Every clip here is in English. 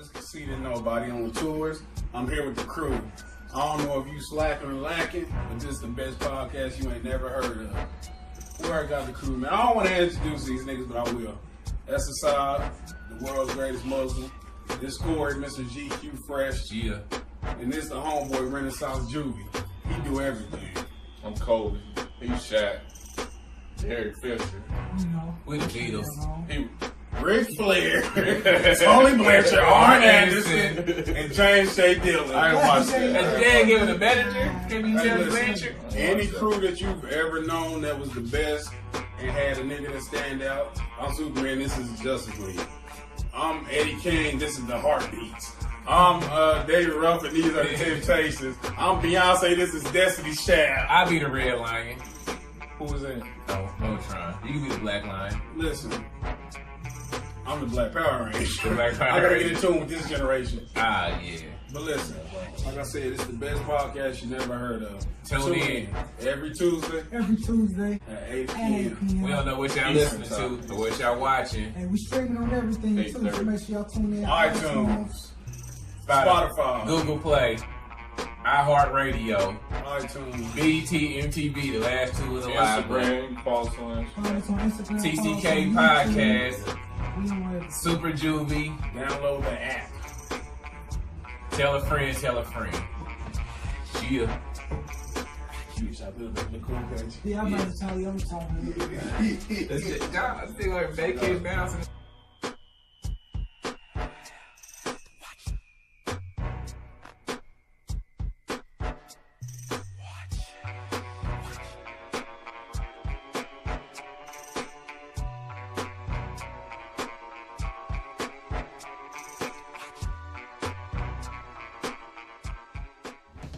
Mr. C didn't nobody on the tours. I'm here with the crew. I don't know if you slacking or lacking, but this is the best podcast you ain't never heard of. Where I got the crew, man. I don't want to introduce these niggas, but I will. That's Assad, the world's greatest Muslim. This Corey, Mr. GQ Fresh. Yeah. And this the homeboy Renaissance Juvie. He do everything. I'm Kobe. He's Shaq. Derek Fisher. You know, We the Beatles. He Ric Flair, Tony Blanchard, Arn Anderson, and James Shea Dillon. I ain't watched Has that. Dan given a manager? Can you tell Listen, Blanchard? any crew that you've ever known that was the best and had a nigga that stand out, I'm Superman, this is Justice League. I'm Eddie King, this is the Heartbeats. I'm David Ruff, and these are the Temptations. I'm Beyonce, this is Destiny's Child. I'll be the Red Lion. Who was that? Oh, no trying. You can be the Black Lion. Listen, I'm the Black Power Ranger. The Black Power I gotta get Ranger. in tune with this generation. Ah, yeah. But listen, like I said, it's the best podcast you never heard of. Tune in. every Tuesday every Tuesday at 8 at 8 p.m. p.m. We don't know what y'all Eastern listening to or what y'all watching. And we streaming on everything too, so 8:30. make sure y'all tune in. iTunes, Spotify, Google Play, iHeartRadio, iTunes, BET, MTV, the last two of the live. Instagram, False Ones. Follow us on Instagram. TCK follow us on YouTube. Podcast, We on everything. Super Juvie. download the app. Tell a friend, tell a friend. Yeah. Jeez, I built up the cool page. Yeah, I'm about to tell you, I'm talking. That's it. God, I feel like Bankhead bouncing.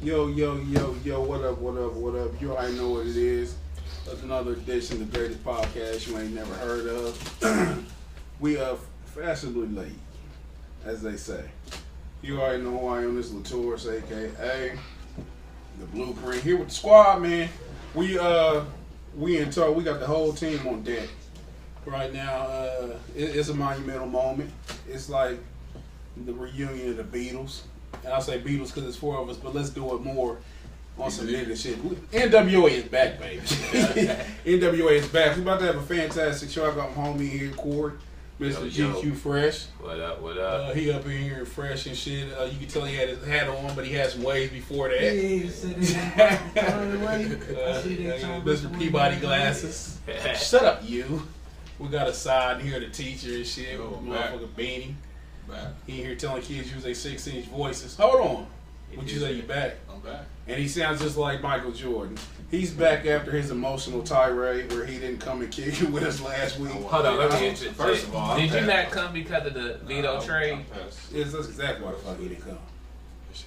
Yo, what up? You already know what it is. That's another edition of the greatest podcast you ain't never heard of. We are fashionably late, as they say. You already know who I am. This is Latours, aka the Blueprint. Here with the squad, man. We in talk. We got the whole team on deck right now. It's a monumental moment. It's like the reunion of the Beatles. And I say Beatles because it's four of us, but let's do it more on some nigga shit. NWA is back, baby. NWA is back. We about to have a fantastic show. I got my homie here, Corey, Mr. Yo. GQ Fresh. What up, what up? He up in here fresh and shit. You can tell he had his hat on, but he had some waves before Yeah, that. you said it. Mr. Peabody glasses. Shut up, you. We got a side here, the teacher and shit. Yo, Motherfucker Beanie. Back. He in here telling kids use their 6-inch voices. Hold on. Would you say you back? I'm back. And he sounds just like Michael Jordan. He's back after his emotional tirade where he didn't come and kick you with us last week. Hold on, let me get you. First of all, did you I'm not passed. come because of the veto trade? Yes, that's exactly why the fuck he didn't come.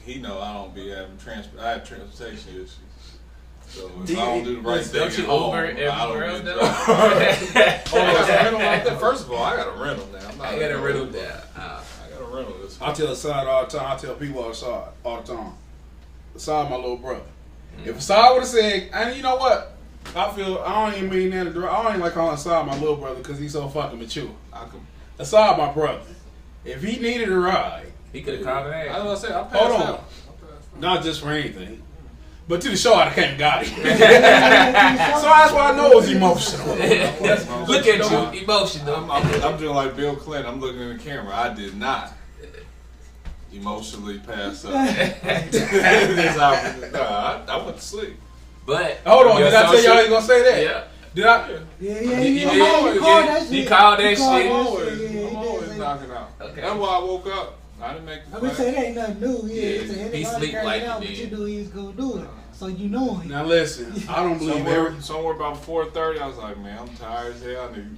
He know I don't be having I have transportation issues. So if Do I don't you- do the right thing Don't at you home, Uber I everywhere else don't though? get Oh, there's a rental out there? First of all, I got a rental now. I'm not I got a gonna riddle Uber. down. I got a rental this I tell Assad all the time. I tell people all the time. Assad, my little brother. If Assad would have said, and you know what? I don't even mean that. I don't even like calling Assad my little brother because he's so fucking mature. I could. Assad, my brother. If he needed a ride, He could have called an I ass. was gonna say I passed Hold on. out. I passed out. not just for anything, but to the show I came and got him. So that's why I know it was emotional. Look at you, emotional. I'm doing like Bill Clinton. I'm looking in the camera. I did not emotionally pass out. I went to sleep. But Hold on, your did I tell y'all social- he gonna say that? Yeah. Did I? Yeah, You yeah. did. You called that shit. You called that You shit. I'm called always, that shit. Yeah, I'm he always did. knocking out. Okay. That's why I woke up. I didn't make the I would say that ain't nothing new. Yeah, Yeah, it's a he anybody sleep carrying like it out, he but did. you knew he was gonna do it, so you know him. Now listen, I don't believe somewhere about 4:30. I was like, man, I'm tired as hell. I need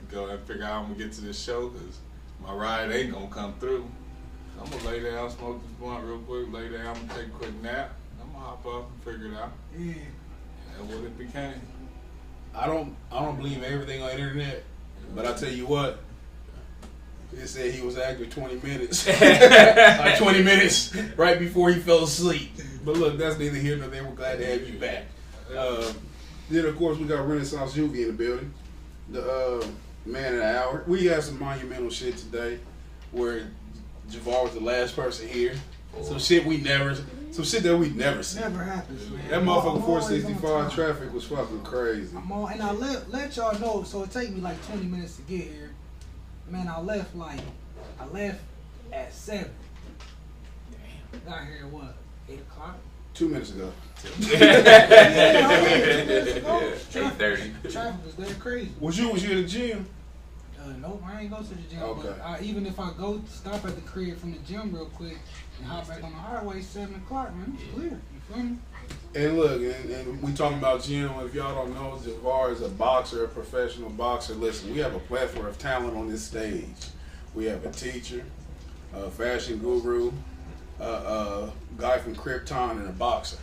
to go and figure out how I'm gonna get to this show because my ride ain't gonna come through. So I'm gonna lay down, smoke this blunt real quick, lay down, I'm gonna take a quick nap. I'm gonna hop up and figure it out. Yeah. And that's what it became. I don't believe everything on the internet, but I tell you what, it said he was active 20 minutes, like 20 minutes right before he fell asleep. But look, that's neither here nor there. We're glad to have you back. Then of course we got Renaissance Juvie in the building, the man of the hour. We have some monumental shit today, where Javar was the last person here. Some shit that we never seen. Never happens, man. That I'm motherfucking always on 465 time. traffic was fucking crazy. And I let y'all know, so it take me like 20 minutes to get here. Man, I left at 7. Damn. Got here at what? 8 o'clock? 2 minutes ago. 8:30. Traffic was that crazy. Was you in the gym? Nope, I ain't go to the gym. Okay. But even if I go stop at the crib from the gym real quick and hop back on the highway 7 o'clock, man, it's clear. You feel me? And look, and we talking about gym. If y'all don't know, Javar is a boxer, a professional boxer. Listen, we have a plethora of talent on this stage. We have a teacher, a fashion guru, a guy from Krypton, and a boxer.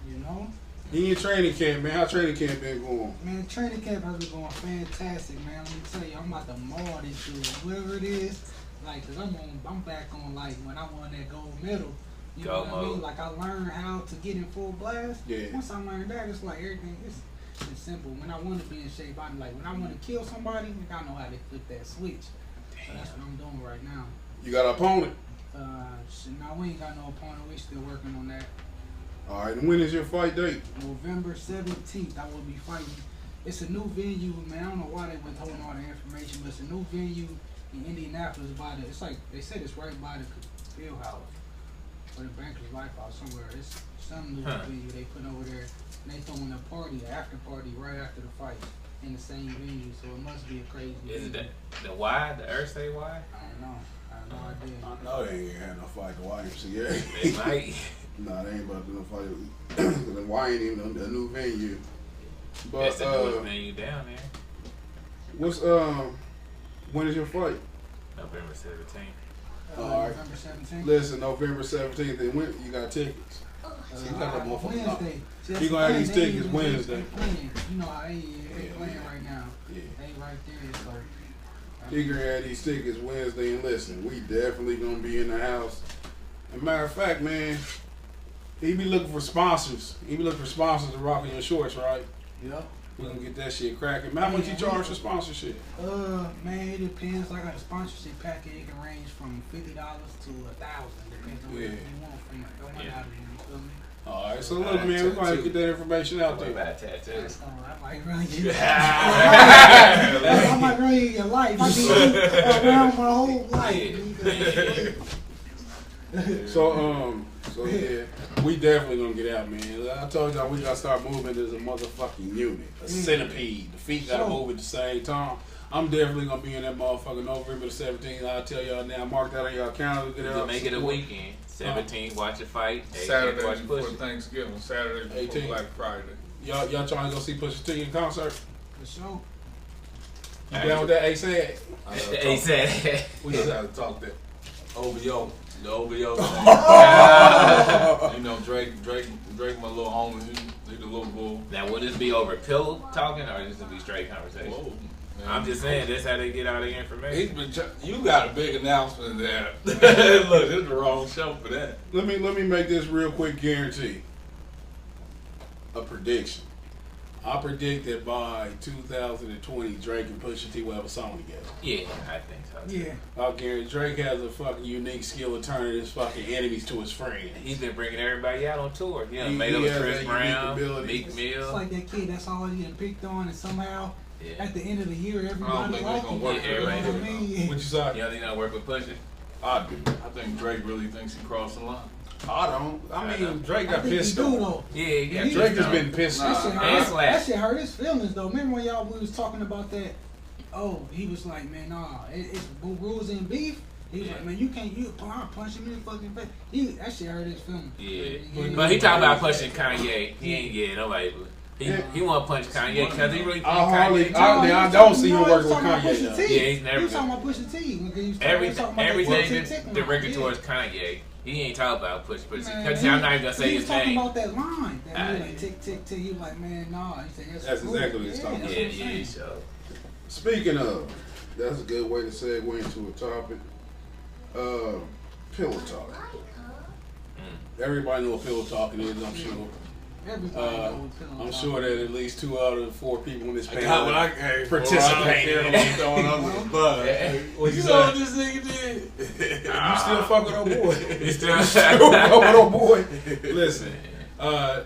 You know? In your training camp, man, how training camp been going? Man, training camp has been going fantastic, man. Let me tell you, I'm about to maul this dude, whoever it is. Like, cause I'm back on like when I won that gold medal. You know what I mean? Like I learned how to get in full blast. Yeah. Once I learned that, it's like everything. It's simple. When I want to be in shape, I'm like when I want to kill somebody, like, I know how to flip that switch. So that's what I'm doing right now. You got an opponent? No, we ain't got no opponent. We still working on that. All right, and when is your fight date? November 17th, I will be fighting. It's a new venue, man. I don't know why they withholding all the information, but it's a new venue in Indianapolis. It's like they said it's right by the field house or the Bankers Life House somewhere. It's some new venue they put over there. And they throwing a party, an after party, right after the fight in the same venue. So it must be a crazy. Is venue. it the Y? The Earth say Y? I don't know. I have no idea. I know they ain't had no fight the YMCA. They might. Nah, they ain't about to do no fight. The Y ain't even a new venue. But That's the newest venue down there. what's when is your fight? November 17th. All right. November 17th. Listen, November 17th. And when you got tickets? So you got that motherfucker. Wednesday. See, You gonna have these they tickets even- Wednesday. They playing. You know how they playing Yeah. right now. Yeah. They right there. So. He gonna have these tickets Wednesday, and listen, we definitely gonna be in the house. As a matter of fact, man, he be looking for sponsors. He be looking for sponsors to rock in your shorts, right? Yep. We gonna get that shit cracking. Man, how much you charge for sponsorship? Man, it depends. I got a sponsorship package. It can range from $50 to $1,000, depends on what you want from it. Don't mind out of here. You feel me? All right, so look, man, we're gonna get that information out What there. about tattoos? I might run you. I Yeah. might run you your life. I be around my whole life. So yeah, we definitely gonna get out, man. I told y'all we gotta start moving as a motherfucking unit, a centipede. The feet gotta move at the same time. I'm definitely gonna be in that motherfucker November the 17th. I'll tell y'all now. Mark that on y'all calendar. Get out. Make it a weekend. 17th, watch a fight. 18th, Saturday watch before push it. Thanksgiving, Saturday before 18. Black Friday. Y'all trying to go see Pusha T in concert? For sure. You down with that ASAP? He said. We just gotta talk that OVO, the OVO thing. You know, Drake, my little homie, he the little bull. Now, will this be over pillow talking or this will be straight conversation? Whoa, man. I'm just saying, that's how they get all the He's information. been. You got a big announcement there. Look, this is the wrong show for that. Let me make this real quick guarantee. A prediction. I predict that by 2020, Drake and Pusha T will have a song together. Yeah, I think so. Yeah. I guarantee Drake has a fucking unique skill of turning his fucking enemies to his friends. He's been bringing everybody out on tour. He done He made up with has Chris that Brown, unique ability. Meek It's Mill. like that kid that's always getting picked on, and somehow Yeah. at the end of the year, everybody think like it's gonna him. work You for know everybody. what I mean? What you say? You know, they don't work with Pusha. I do. I think Drake really thinks he crossed the line. I don't. I mean, Drake I got think he pissed do off. though. Yeah, he got Drake pissed has off. been pissed That off. shit, And hurt, slap. that shit hurt his feelings though. Remember when we was talking about that? Oh, he was like, man, nah, it's rules and beef. He was like, man, you can't, I'll punch him in the fucking face. That shit hurt his feelings. Yeah. But he talking about punching Kanye. He ain't getting nobody. He want to punch Kanye because he really think Kanye. I don't see him working with Kanye, though. Yeah, he's never He was talking about Pusha T. Everything that's directed towards Kanye. He ain't talking about Pusha. Because I'm not even gonna say he his was talking name. about that line. That Ah, he like yeah. tick tick tick. He was like, man, nah. He said That's cool. exactly what he's talking that's about. what I'm Yeah, saying. so. Speaking of, that's a good way to segue into a topic. Pillow talk. Everybody know what pillow talking is, I'm sure. Everybody know what pillow I'm talk sure that at least 2 out of 4 people in this I got what I came for. participated. Throwing under the bus. What You you know what say? this nigga did? You still fuck with old boy. He still fuck with old boy. Listen,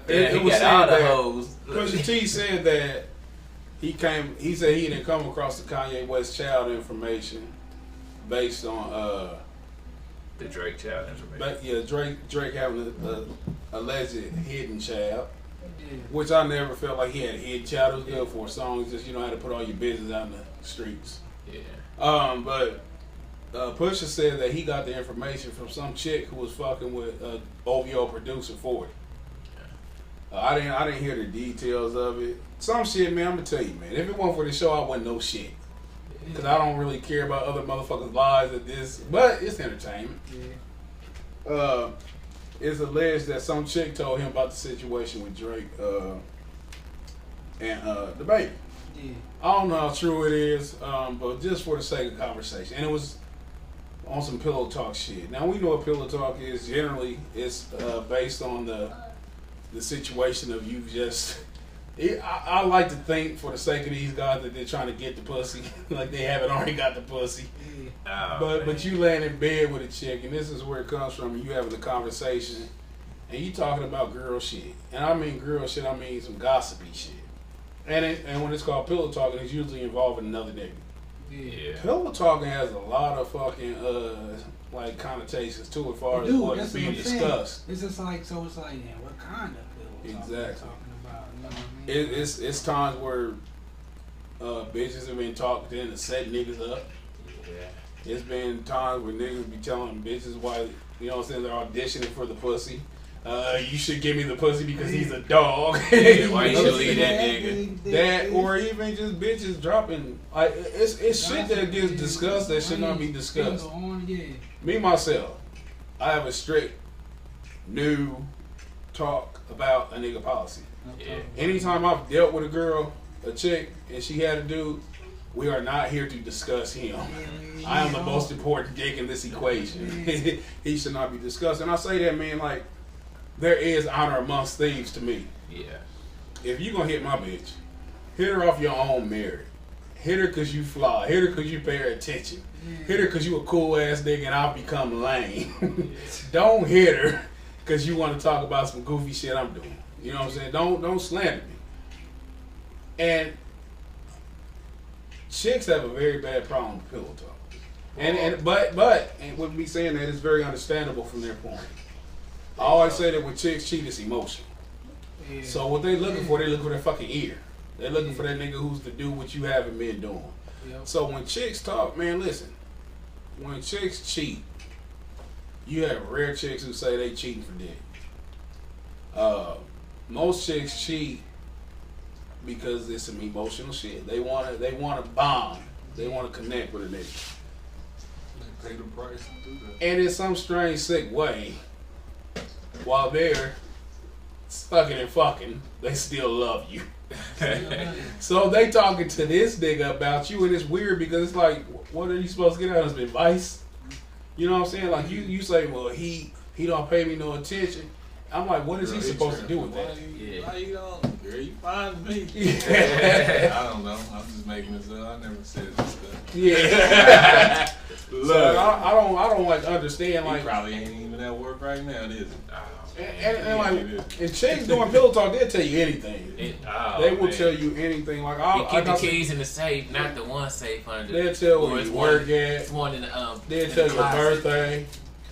it he was got all said the that hoes. Pusha T said that he said he didn't come across the Kanye West child information based on The Drake child information. Drake having a alleged hidden child, Yeah. which I never felt like he had a hidden child. It was good for a song. It's just you know how to put all your business out in the streets. Yeah. But Pusha said that he got the information from some chick who was fucking with OVO producer 40. I didn't hear the details of it. Some shit, man. I'm gonna tell you, man. If it wasn't for the show, I wouldn't know shit. Cause I don't really care about other motherfuckers' lives at this, but it's entertainment. Yeah. It's alleged that some chick told him about the situation with Drake and the baby. Yeah. I don't know how true it is, but just for the sake of conversation, and it was on some pillow talk shit. Now we know what pillow talk is. Generally, it's based on the situation of you just. I like to think, for the sake of these guys, that they're trying to get the pussy, like they haven't already got the pussy. Yeah. But you laying in bed with a chick, and this is where it comes from. And you having a conversation, and you talking about girl shit, and I mean girl shit. I mean some gossipy shit. And when it's called pillow talking, it's usually involving another nigga. Yeah. Pillow talking has a lot of fucking like connotations to it, as far as what is being discussed. It's just like so. It's like, yeah, what kind of pillow talk Exactly. talking about? You know what I mean? It's times where bitches have been talked in to set niggas up. Yeah. It's been times where niggas be telling bitches why, you know what I'm saying, they're auditioning for the pussy. You should give me the pussy because he's a dog. Yeah, why you should leave that nigga? That, or even just bitches dropping, like, it's shit that gets discussed that should not be discussed. Me, myself, I have a strict new talk about a nigga policy. Yeah. Anytime I've dealt with a girl, a chick, and she had a dude, we are not here to discuss him. I am the most important dick in this equation. He should not be discussed. And I say that, man, like, there is honor amongst thieves to me. Yeah. If you gonna hit my bitch, hit her off your own merit. Hit her cause you fly. Hit her cause you pay her attention. Hit her cause you a cool ass nigga and I'll become lame. Don't hit her cause you want to talk about some goofy shit I'm doing. You know what I'm saying? Don't slander me. And chicks have a very bad problem with pillow talk. But with me saying that, it's very understandable from their point. I always say that when chicks cheat, it's emotion. Yeah. So what they looking for their fucking ear. They're looking for that nigga who's to do what you haven't been doing. Yep. So when chicks talk, man, listen. When chicks cheat, you have rare chicks who say they cheating for dick. Most chicks cheat because it's some emotional shit. They wanna bond. They wanna connect with a nigga. They pay the price to do that. And in some strange, sick way, while they're sucking and fucking, they still love you. So they talking to this nigga about you, and it's weird because it's like, what are you supposed to get out of this advice? You know what I'm saying? Like you say, well, he don't pay me no attention. I'm like, what is he supposed to do with that? Why you don't? Girl, you fine to me. Yeah. I don't know. I'm just making this up. I never said this stuff. Yeah. Look, So I don't like understand he like probably ain't even at work right now, is he? and like and chicks doing pillow talk, they'll tell you anything. They will tell you anything. Like you keep the keys in the safe, not the one safe under. They'll tell where you work at. It's one in the They'll tell your birthday.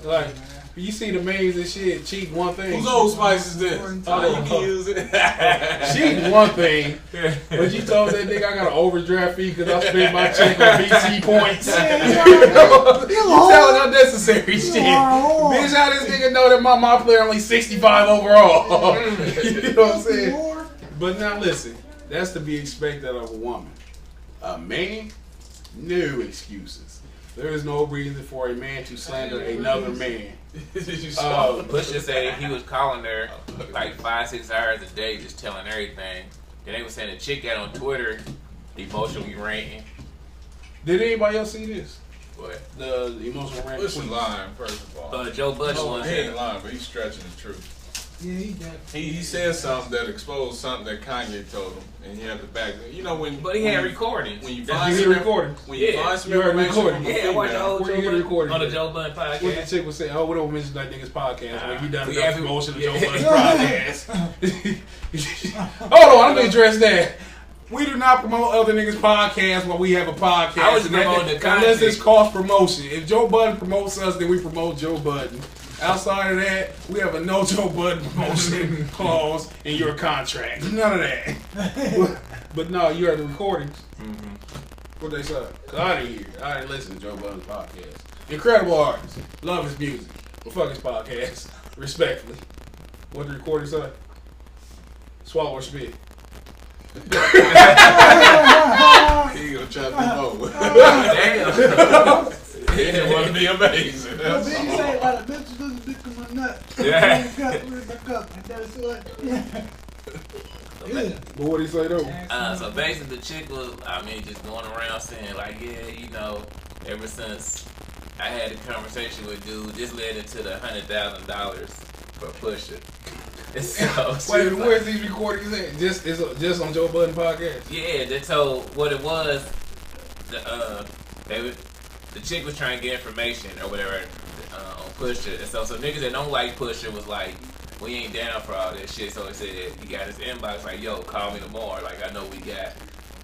Like you see the memes and shit. Cheat one thing. Whose Old Spice is this? Oh, you can use it. Cheat one thing, but you told that nigga I got an overdraft fee because I spent my check on BC points. You telling unnecessary shit. Bitch, how this nigga know that my player only 65 overall? You know what I'm saying? But now listen, that's to be expected of a woman. A man, no excuses. There is no reason for a man to slander another man. Pusha said he was calling her like 5-6 hours a day, just telling everything. Then they were saying the chick got on Twitter, emotionally ranting. Did anybody else see this? What? The emotional rant. Bush is lying, first of all. Joe Bush He one ain't said. lying, but he's stretching the truth. Yeah, he definitely. He said something that exposed something that Kanye told him, and he had to back. You know when. But he had recordings. When you That's find you some hear recordings. When you find some You heard information recording. from a Yeah, I watched the female, whole Where you Joe get a Budden recording on the at? Joe Budden What the podcast. chick would say, oh, we don't mention that nigga's podcast. When we done We the have- promotion of Joe yeah. Budden's podcast. Hold on, let me address that. We do not promote other niggas' podcasts while we have a podcast. I was And that- promoting the unless content. it's cost promotion. If Joe Budden promotes us, then we promote Joe Budden. Outside of that, we have a no Joe Budden promotion clause in your contract. None of that. But no, you heard the recordings. What they say? 'Cause I didn't hear. I didn't listen to Joe Budden's podcast. Incredible artist. Love his music. But fuck his podcast. Respectfully. What the recording say? Swallow or spit. he gonna try to promote. Damn. He didn't want to be amazing. But That's then you all. say, like, a bitch doesn't dick in my nut. Yeah. Back up. And that's what. Yeah. But what he say though? So basically, the chick was, I mean, just going around saying like, yeah, you know, ever since I had a conversation with dude, this led into the $100,000 for Pusha. And so, Wait, where's these recordings at? Just on Joe Budden podcast? yeah, they told what it was. The chick was trying to get information or whatever on Pusha, and so some niggas that don't like Pusha was like, we ain't down for all that shit. So he said he got his inbox like, yo, call me tomorrow. Like I know we got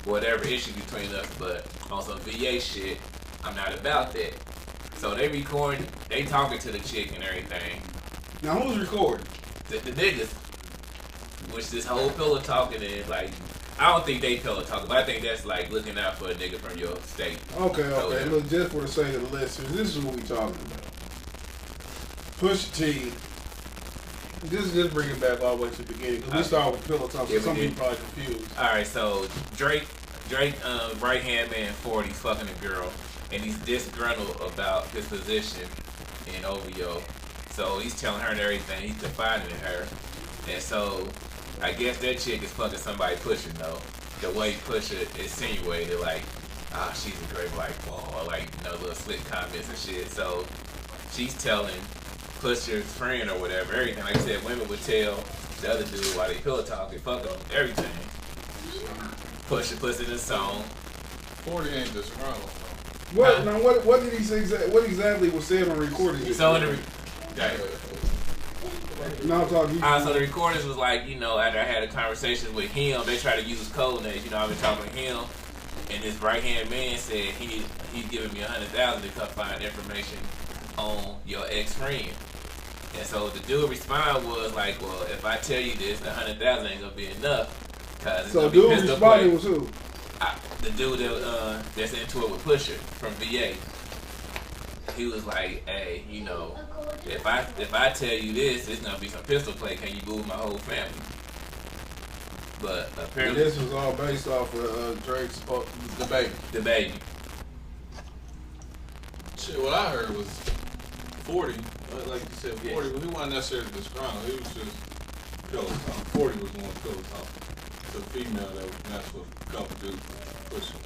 whatever issue between us, but on some VA shit, I'm not about that. So they recording, they talking to the chick and everything. Now who's recording? The niggas, which this whole pillow talking is like, I don't think they pillow talking, but I think that's like looking out for a nigga from your state. Okay. Look, just for the sake of the listeners, this is what we talking about. Pusha T. Just bring it back all the way to the beginning because we start with pillow talk. So Yeah, some we people probably confused. All right, so Drake, right hand man 40, fucking a girl, and he's disgruntled about his position in OVO. So he's telling her and everything. He's defining her, and so I guess that chick is fucking somebody pushing though. The way Pusha insinuated, like, she's a great white ball, or like, you know, little slick comments and shit. So she's telling Pusha's friend or whatever, everything. Like I said, women would tell the other dude while they pillow talking, fuck them, everything. Pusha puts in a song. 40 ain't just wrong. What? Now what did he say? What exactly was said on recording? So in the No, I'm talking. so the recordings was like, you know, after I had a conversation with him, they try to use code names. You know, I've been talking to him, and his right hand man said he's giving me $100,000 to come find information on your ex friend. And so the dude respond was like, well, if I tell you this, the $100,000 ain't gonna be enough, cause it's So gonna be dude pistol responded play. was who? The dude that's into it with Pusha from VA. He was like, hey, you know, if I tell you this, it's gonna be some pistol play. Can you move my whole family? But And apparently, this was all based off of Drake's the baby. the baby. Shit, what I heard was 40. Like you said, 40. But he wasn't necessarily disgruntled. He was just pillow talk. 40 was more pillow talk. It's a female that was messed with a couple dudes pushing.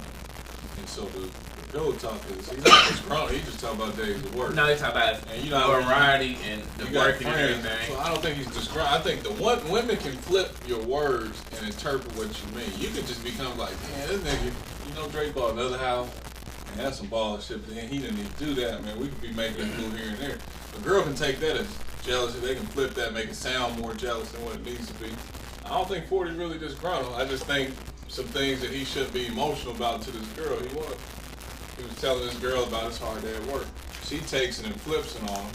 And so the pillow talk is, he's not disgruntled. He just talking about days of work. No, they talk about And you know, variety and the you got work and friends, everything. so I don't think he's disgruntled. I think women can flip your words and interpret what you mean. You could just become like, man, this nigga, you know, Drake bought another house and that's some ball shit, but he didn't need to do that, man. We could be making it move here and there. A girl can take that as jealousy. They can flip that, make it sound more jealous than what it needs to be. I don't think 40 really disgruntled. I just think some things that he shouldn't be emotional about to this girl, he was. He was telling this girl about his hard day at work. She takes it and flips it on him,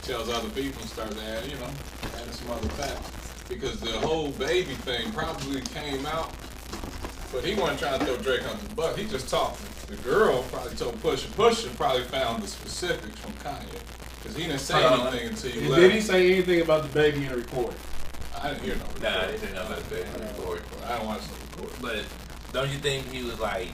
tells other people and starts adding, adding some other facts. Because the whole baby thing probably came out, but he wasn't trying to throw Drake under the bus. He just talking. The girl probably told Pusha. Pusha probably found the specifics from Kanye. Because he didn't say anything until you And left. did he say anything about the baby in the recording? I didn't hear no recording. Nah, I didn't know about that report. I didn't watch the recording. But don't you think he was like,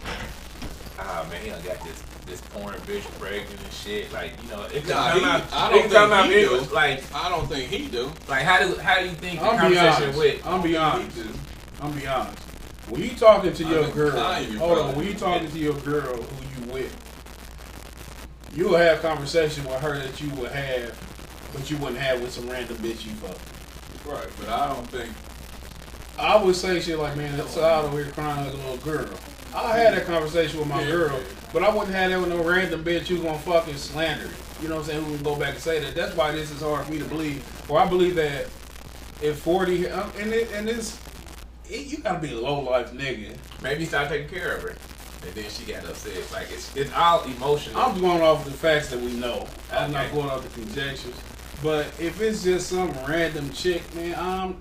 man, he done got this porn bitch pregnant and shit? Like, you know, it could come out. I don't It could come out. think he It was do. like, I don't think he do. how do you think the I'll be conversation honest. with? I'm be honest. He do. I'm be honest. When you talking to your think girl, Kanye hold on. probably When you do. talking to your girl who you with, you'll have conversation with her that you would have, but you wouldn't have with some random bitch you fuck. Right, but I don't think. I would say shit like, man, that's out over here crying like a little girl. I had that conversation with my girl, but I wouldn't have that with no random bitch who's gonna fucking slander it. You know what I'm saying? Who can go back and say that. That's why this is hard for me to believe. Or I believe that if 40, you gotta be a low life nigga. Maybe he started taking care of her, and then she got upset. Like it's all emotional. I'm going off the facts that we know. I'm not Okay. going off the conjectures. But if it's just some random chick, man,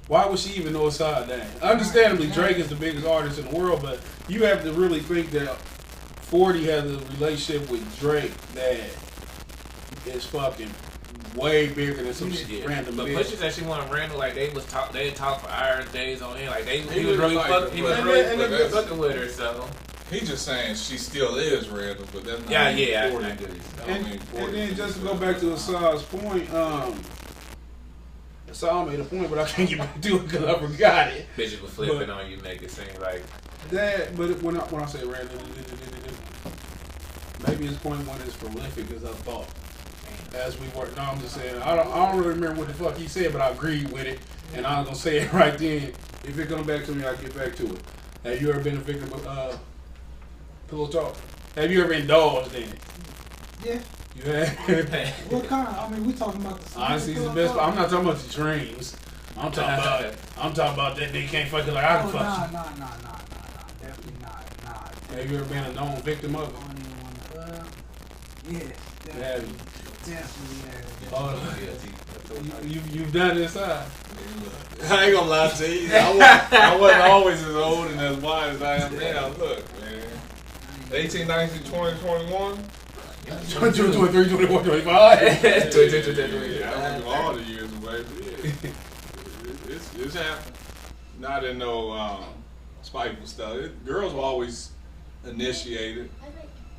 why would she even know it's her name? Understandably, Drake is the biggest artist in the world, but you have to really think that 40 has a relationship with Drake that is fucking way bigger than some random But bitch. Pusha said she wanted Randall, like they had talked for hours, days on end. Like he was really really like fucking, her, really fucking with her. So He's just saying she still is Randall, but that's not Yeah, 40 I- days. And then just to go back to Assad's point, Assad made a point, but I can't get back to it because I forgot it. bitches was flipping on you, make it seem like That, but when I say random, maybe his point wasn't as prolific as I thought. As we work, no, I'm just saying I don't really remember what the fuck he said, but I agreed with it, and I was gonna say it right then. If it comes back to me, I'll get back to it. Have you ever been a victim of pillow talk? Have you ever indulged in it? Yeah. You have. What kind? I mean, we talking about the. Honestly, it's the best. But I'm not talking about the dreams. I'm talking about that they can't fucking like I can fuck you. Nah. Definitely not. Have you ever been a known victim of it? Yeah. Have you? Definitely. You've done this side. I ain't gonna lie to you. I wasn't always as old and as wise as I am now. Look, man. 18, 19, 20, 21. 22, 23, 24, 25. Yeah, I went through all the years away, but yeah. It's happened. Not in no spiteful stuff. Girls were always initiated.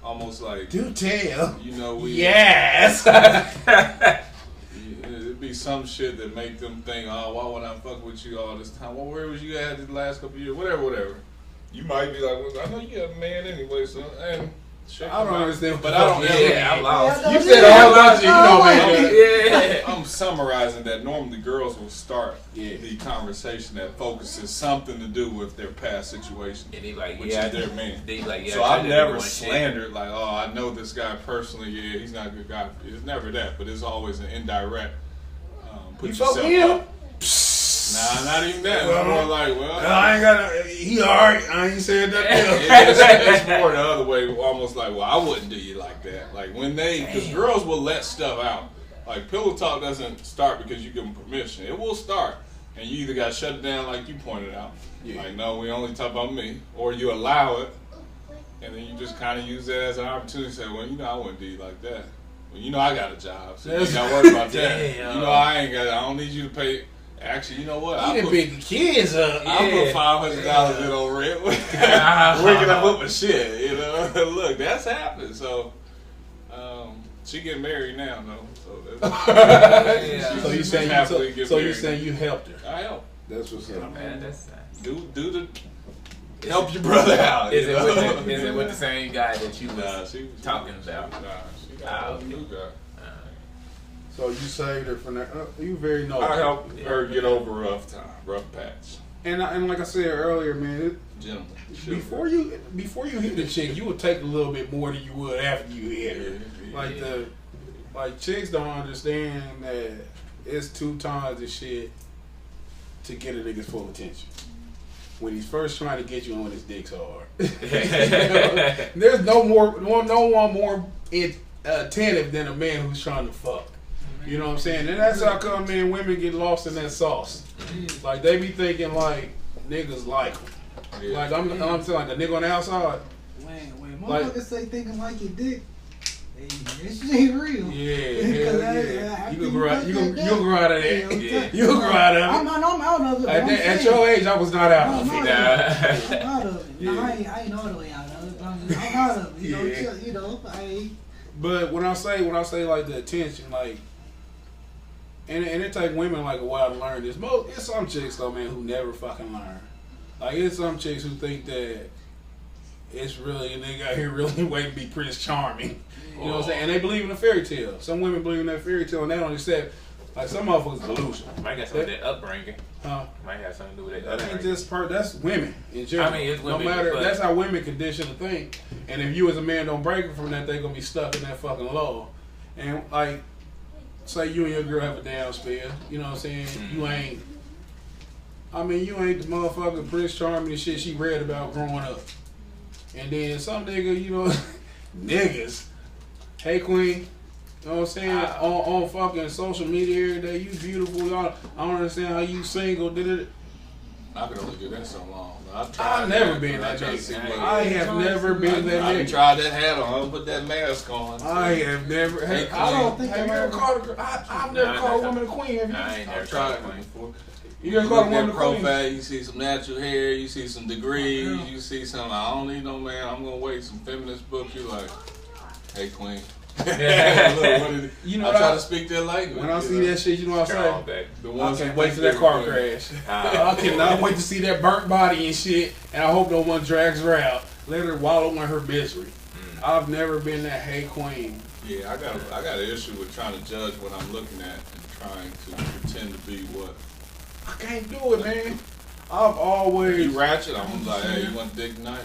Almost like, Do tell. you know, Yes. It'd be some shit that make them think, oh, why would I fuck with you all this time? Well, where was you at the last couple of years? Whatever. You might be like, well, I know you a man anyway, so and I don't understand, but I don't. yeah, I'm lost. You said a whole bunch of, you know, man. Yeah. I'm summarizing that normally girls will start Yeah. the conversation that focuses something to do with their past situation, And he like, which yeah, is their man. They like, yeah. So I I've did never one shit. slandered like, oh, I know this guy personally. Yeah, he's not a good guy. It's never that, but it's always an indirect. Put You fuck yourself with him? up. Nah, not even that. It's more like, well, I ain't got he alright. I ain't said nothing. it's more the other way, almost like, well, I wouldn't do you like that. Like when because girls will let stuff out. Like pillow talk doesn't start because you give them permission. It will start, and you either got to shut it down, like you pointed out. Yeah. Like, no, we only talk about me, or you allow it, and then you just kind of use that as an opportunity to say, well, you know, I wouldn't do you like that. Well, you know, I got a job, so you ain't got to worry about that. Damn. You know, I don't need you to pay. Actually, you know what? You done pick the kids up. I put $500 in on rent. Where can I put my shit? You know, look, that's happening. So, she getting married now, though. So Yeah. So you saying happily get you married. saying you helped her? I help. That's what's up. Man, that's nice. Do the help your brother out. Is you it know? with the, is it with the same guy that you was Nah, she was talking about? Nah, she got a new guy. So you saved her from that. You very noble. I helped her get over a rough patch. And like I said earlier, man, Gentlemen. before you hit the chick, you would take a little bit more than you would after you hit her. Like chicks don't understand that it's 2 times the shit to get a nigga's full attention. When he's first trying to get you on when his dick's hard. There's no one more attentive than a man who's trying to fuck. You know what I'm saying? And that's how come men and women get lost in that sauce. Like they be thinking like niggas like them. Yeah. Like I'm saying like a nigga on the outside. When Like- motherfuckers say thinking like your dick, hey, this shit ain't real. Yeah. You can grow out of that. Yeah. You can grow out of it. I'm out of it. At your age, I was not out of it. I'm out of it. Yeah. No, I ain't all the way out of it. But I'm out of it. You know, But when I say like the attention, like, and it take women like a while to learn this. It's some chicks though, man, who never fucking learn. Like it's some chicks who think that it's really a nigga out here really waiting to be Prince Charming. You know what I'm saying? And they believe in a fairy tale. Some women believe in that fairy tale and they don't accept Like some motherfuckers delusional. Might got something with that upbringing. Huh? Might have something to do with that That ain't upbringing. just that's women in general. I mean, it's women, no matter, but- that's how women condition to think. And if you as a man don't break it from that, they gonna be stuck in that fucking law. And like, say you and your girl have a down spell, you know what I'm saying? You ain't. I mean, you ain't the motherfucking Prince Charming and shit she read about growing up. And then some nigga, you know, niggas. Hey, queen. You know what I'm saying? On fucking social media every day, you beautiful. Y'all, I don't understand how you single. Did it? I could only do that so long. I've never been that nigga. I have never been that I nigga. tried that hat on, put that mask on. I have never. Hey, I don't think Queen. have you ever called a girl? I've never called a woman a queen. Have you? I ain't never I've tried tried it before. You ever called a look woman at a queen? profile, you see some natural hair, you see some degrees, you see some, I don't need no man, I'm gonna wait, some feminist book, you like, hey queen. You know I what try to speak their language. When I see that shit, you know what I'm saying? The I ones can't that wait think till that they're car queen. crash. I cannot wait to see that burnt body and shit, and I hope no one drags her out. Let her wallow in her misery. I've never been that hey queen. Yeah, I got an issue with trying to judge what I'm looking at and trying to pretend to be what. I can't do it, man. I've always. You ratchet, I'm like, hey, you want dick tonight?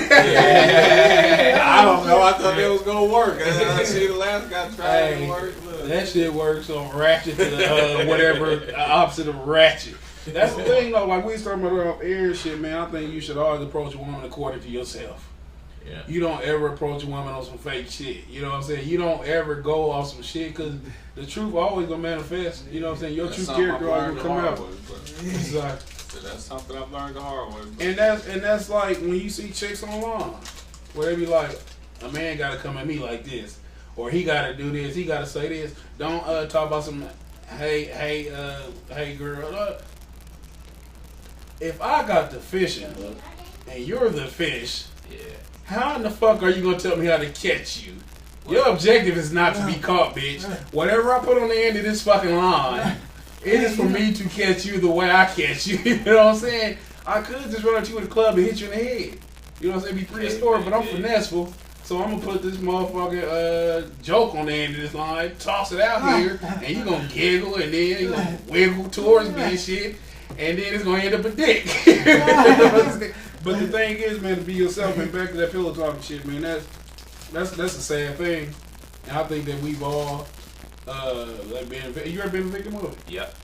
Yeah. I don't know, I thought that was gonna work. I see the last guy trying Hey, to work. Look. that shit works on ratchet to the whatever opposite of ratchet. That's the thing though. Like we was talking about off air and shit, man. I think you should always approach a woman according to yourself. Yeah. You don't ever approach a woman on some fake shit. You know what I'm saying? You don't ever go off some shit because the truth always gonna manifest. You know what I'm saying? Your That's true something character I've always learned gonna the come hard out. way, but- It's like, So that's something I've learned the hard way. but- and that's like when you see chicks online where they be like, a man gotta come at me like this, or he gotta do this, he gotta say this. Don't talk about some hey girl. If I got the fishing hook and you're the fish, Yeah. how in the fuck are you gonna tell me how to catch you? Your objective is not to be caught, bitch. Whatever I put on the end of this fucking line, it is for me to catch you the way I catch you. You know what I'm saying? I could just run up to you in the club and hit you in the head. You know what I'm saying? Be prehistoric, but I'm finesseful. So I'm gonna put this motherfucking joke on the end of this line, toss it out here, and you gonna giggle, and then you gonna wiggle towards me and shit, and then it's gonna end up a dick. But the thing is, man, to be yourself, and back to that pillow talking shit, man, that's a sad thing. And I think that we've all like been. You ever been a victim of it? Yep.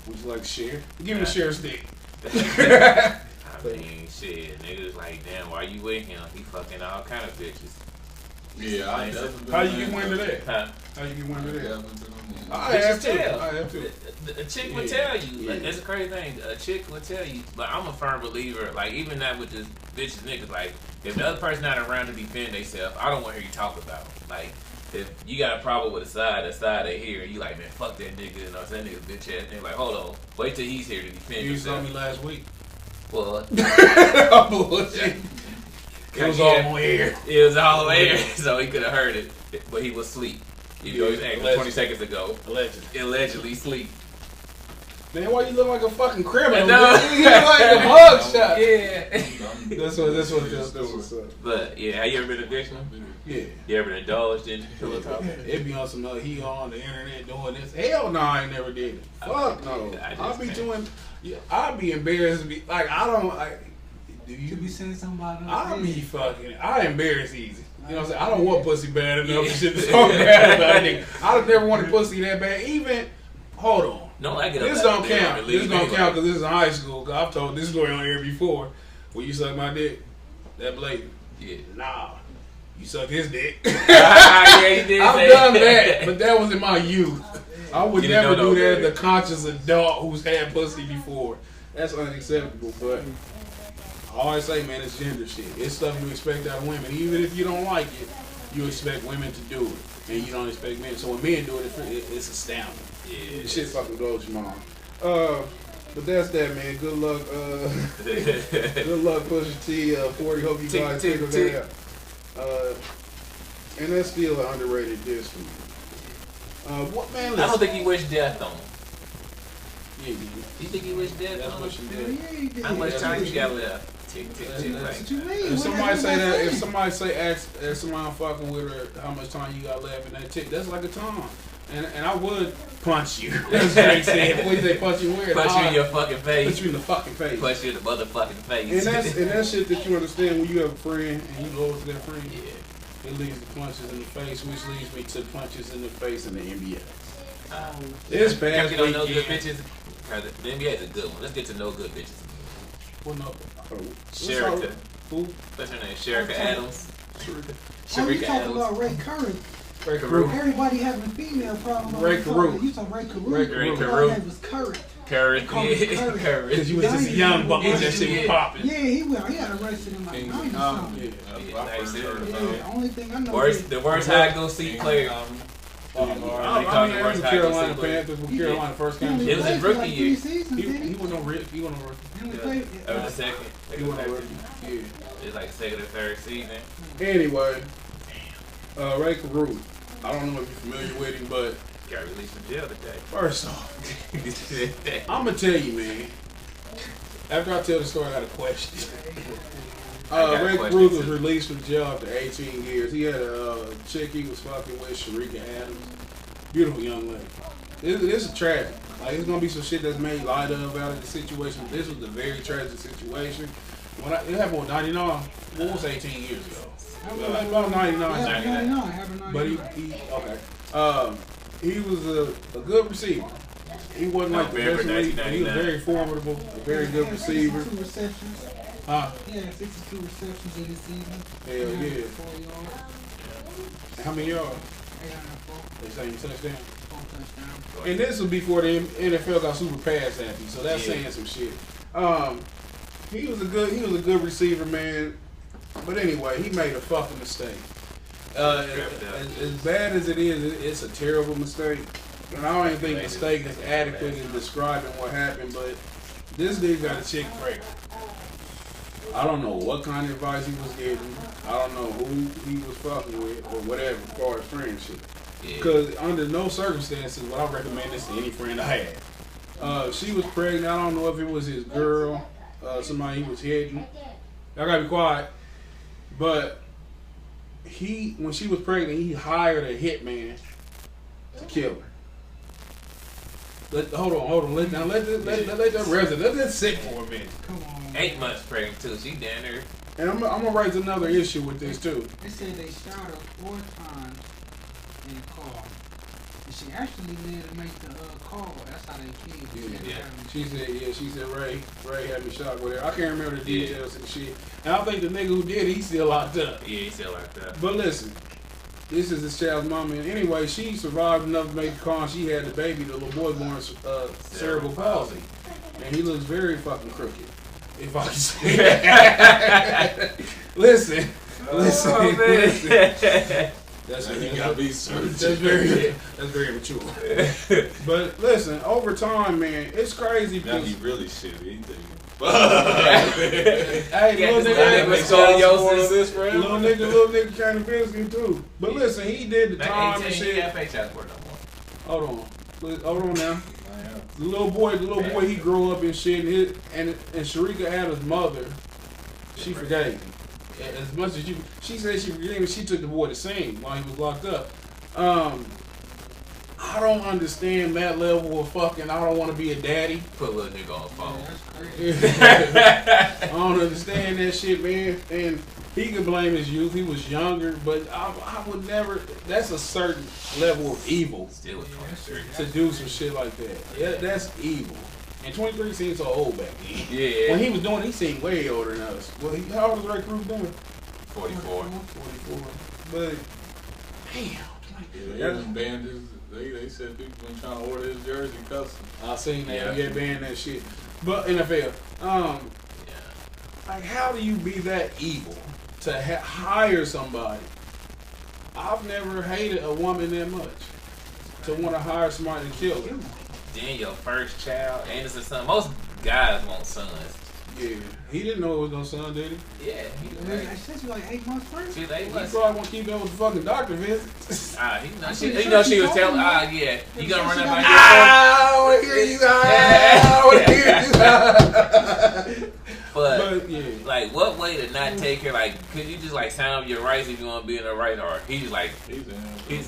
Would you like to share? Give me a share stick. I mean, shit, niggas like, damn, why you with him? He fucking all kind of bitches. Yeah, I definitely. How you get wind of that? Huh? How you get wind of that? Yeah, I have to. tell. I have to. A chick would tell you. Like, that's a crazy thing. A chick would tell you. But I'm a firm believer. Like, even that with just bitches, niggas. Like, if the other person not around to defend themselves, I don't want to hear you talk about them. Like, if you got a problem with a side they hear, you like, man, fuck that nigga. You know, that nigga bitch ass. And like, hold on, wait till he's here to defend You saw himself. me last week. Well, Bullshit. It was all on air. It was all on air, so he could have heard it, but he was asleep. Even though he was acting 20 seconds ago. Allegedly asleep. Man, why you look like a fucking criminal? No. Man? You look like a mugshot. Yeah. That's what this was. But yeah, have you ever been addicted? Yeah. You ever indulged in pillow talk? It be on some he on the internet doing this. Hell no, I ain't never did it. Fuck no. I be doing. I be embarrassed. Like I don't. Do You be saying something about I be fucking. I embarrass easy. You know what I'm saying? I don't want pussy bad enough and shit to talk bad about it. I never wanted pussy that bad. Even hold on. No, I get This don't count. This don't count because this is high school. Cause I've told this story on here before. When you suck my dick, that blatant. Yeah. Nah, you suck his dick. Yeah, you did. I've done that, but that was in my youth. I would You didn't never know do no that better. as a conscious adult who's had pussy before. That's unacceptable, but I always say, man, it's gender shit. It's stuff you expect out of women. Even if you don't like it, you expect women to do it. And you don't expect men. So when men do it, it's astounding. Yeah. The shit fucking blows your mind. But that's that, man. Good luck. Good luck, Pusha T. 40. Hope you guys Tick, figure tick, that out. And that's still an underrated diss for me. What man? I don't Listen. think he wished death on him. Yeah, you You think he wished death That's on what him? you did. How much time you got left? Tick, tick, tick. That's Like, what you mean. If somebody say that, if If somebody say ask somebody I'm fucking with her how much time you got left in that tick, that's like a time. And I would punch you. As Drake said. What do you say? Punch you where? Punch you in your fucking face. Punch you in the fucking face. Punch you in the motherfucking face. And that's shit that you understand when you have a friend and you go to that friend. Yeah. It leads to punches in the face, which leads me to punches in the face in the NBA. This Can past we get on no good weekend. bitches? The NBA is a good one. Let's get to no good bitches. Well, no. Sherika. Who? What's her name? Sherika Adams. Oh, you Sherika talking Adams. about Ray Curry? Ray Caruth. Everybody having a female problem. Ray Caruth. You talking Ray Caruth? Ray Caruth. His name was Curry. Curry. Call him Curry. Curry. Because you was just a young buck when that shit was popping. Yeah, he had arrested in like King 90 of something. comedy. Yeah. I first heard Yeah, about the only thing I know The worst high go see player. I mean, I was Carolina Panthers when Carolina first came. It was his rookie year. He wasn't no rookie. He wasn't no rookie. Or the second. He wasn't no rookie. Yeah. It's like second or third season. Anyway, Ray Caruth. I don't know if you're familiar with him, but Got released from jail today. first off, I'm gonna tell you, man. After I tell the story, I got a question. got a Ray question, Caruth was too. released from jail after 18 years. He had a chick he was fucking with, Sherika Adams. Beautiful young lady. This is tragic. Like, it's gonna be some shit that's made light of out of the situation. This was a very tragic situation. When it happened with 99, what was 18 years ago? About 99. But he was a good receiver. He wasn't like the November best league, but he was 1999. very formidable, a very good receiver. 62 receptions. Huh? Yeah, 62 receptions in the season. Hell yeah. 4 yards. How many yards? 804. They saying touchdown. 4 touchdowns. And this was before the NFL got super pass happy, so that's Yeah. saying some shit. He was a good receiver, man. But anyway, he made a fucking mistake. As bad as it is, it's a terrible mistake. And I don't even think mistake is adequate in describing what happened, but this dude got a chick pregnant. I don't know what kind of advice he was getting. I don't know who he was fucking with or whatever as far as friendship. Because under no circumstances would I recommend this to any friend I had. She was pregnant. I don't know if it was his girl, somebody he was hitting. I gotta be quiet. But when she was pregnant, he hired a hitman to kill her. Hold on. Let that resonate. Let that sit for a minute. Come on. 8 months pregnant too. She down there. And I'm gonna raise another issue with this too. They said they shot her 4 times in the car. And she actually lived to make the call. That's how they killed her. Yeah. She said Ray had me shot with her. I can't remember the details and shit. And I think the nigga who did it, he's still locked up. Yeah, he still like that. But listen, this is this child's mama. And anyway, she survived enough to make the call. And she had the baby, the little boy born cerebral palsy. And he looks very fucking crooked. If I can say that. Listen. That's very mature. But listen, over time, man, it's crazy Now because he really shitty. He think. hey, little nigga kind of business too. But listen, he did the time and shit. Can't pay child support no more. Hold on now. The little boy, he grew up and shit, and Sherika Adams' mother, she forgave him. As much as she said she forgave him, she took the boy to sing while he was locked up. I don't understand that level of fucking, I don't want to be a daddy. Put a little nigga on the phone. I don't understand that shit, man. And he can blame his youth. He was younger, but I would never. That's a certain level of evil Still with 23. to do some shit like that. Yeah, that's evil. And 23 seems so old back then. Yeah. When he was doing it, he seemed way older than us. Well, how old was Ray Caruth doing? 44. 44. But damn. Yeah, they banned his. They said people been trying to order his jersey custom. I seen that. Yeah. Yeah, banned that shit. But NFL, like, how do you be that evil to hire somebody? I've never hated a woman that much to want to hire somebody to kill her. Then your first child, and it's a son. Most guys want sons. Yeah, he didn't know it was no son, did he? Yeah. I said you like 8 months first. She's 8 He months. probably want to keep up with the fucking doctor visit. He know she was telling. Yeah. You gonna run up I want to hear you. I want to hear you. But yeah. like Like, what way to not take care? Like, could you just like sign up your rights if you want to be in the right? Or he's like, he's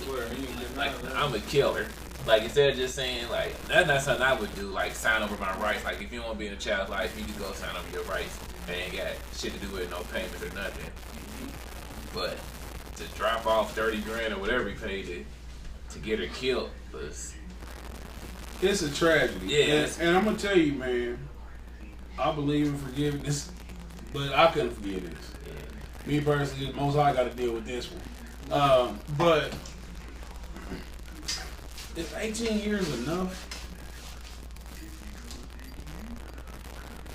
like, I'm a killer. Like, instead of just saying like, that's not something I would do. Like, sign over my rights. Like, if you want to be in a child's life, you can go sign over your rights. They ain't got shit to do with no payments or nothing. But to drop off 30 grand or whatever he paid to get her killed was. It's a tragedy. Yeah. And I'm gonna tell you, man. I believe in forgiveness, but I couldn't forgive this. Yeah. Me personally, most I got to deal with this one. But is 18 years enough?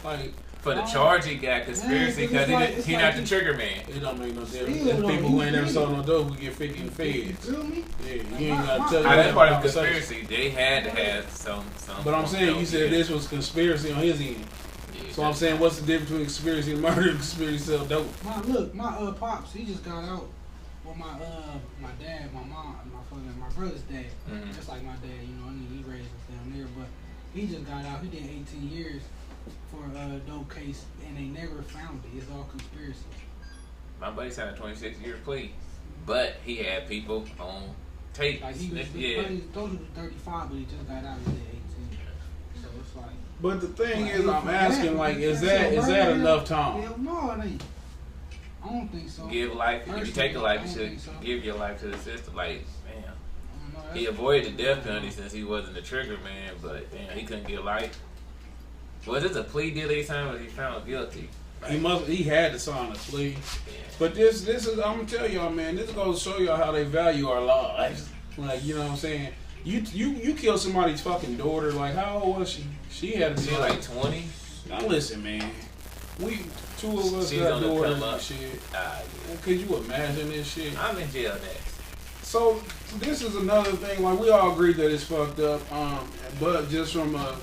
Like, for the charge he got conspiracy because he not the trigger man. It don't make no difference. There's people who ain't never sold no dope who get 50 in the feds. You feel me? Yeah, you ain't got to tell me That's part of the conspiracy. conspiracy. They had to have some. But I'm saying, you said this was conspiracy on his end. Yeah, so I'm saying, what's the difference between conspiracy and murder and conspiracy to sell dope? My pops, he just got out with my dad, my mom, my brother's dad. Mm-hmm. Just like my dad, you know, I mean, he raised us down there, but he just got out. He did 18 years for a dope case, and they never found it. It's all conspiracy. My buddy signed a 26-year plea, but he had people on tape. Like he was, he told you 35, but he just got out and did 18. So it's like. But the thing is, I'm asking, like, is that enough time? Hell no, it ain't. I don't think so. Give life. If you take a life, you should give your life to the system. Like, man, he avoided the death penalty since he wasn't the trigger man, but damn, he couldn't get life. Was this a plea deal he signed, or he found guilty? Like, he had to sign a plea. Yeah. But this is, I'm gonna tell y'all, man, this goes to show y'all how they value our lives. Like, you know what I'm saying? You killed somebody's fucking daughter. Like, how old was she? She had to be like 20. Now listen, man. Two of us got daughters and shit. Yeah. Could you imagine this shit? I'm in jail next. So this is another thing. Like, we all agree that it's fucked up. But just from a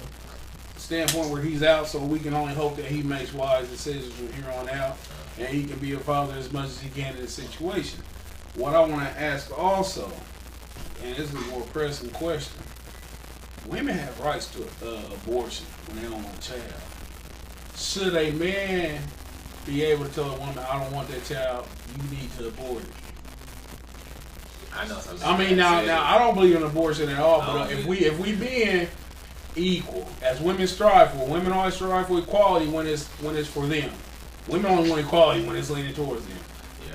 standpoint where he's out, so we can only hope that he makes wise decisions from here on out, and he can be a father as much as he can in this situation. What I want to ask also, and this is a more pressing question: women have rights to abortion when they don't want a child. Should a man be able to tell a woman, "I don't want that child. You need to abort it"? I know something. I mean, now I don't believe in abortion at all. But if we being equal, as women strive for, women always strive for equality when it's for them. Women only want equality when it's leaning towards them. Yeah.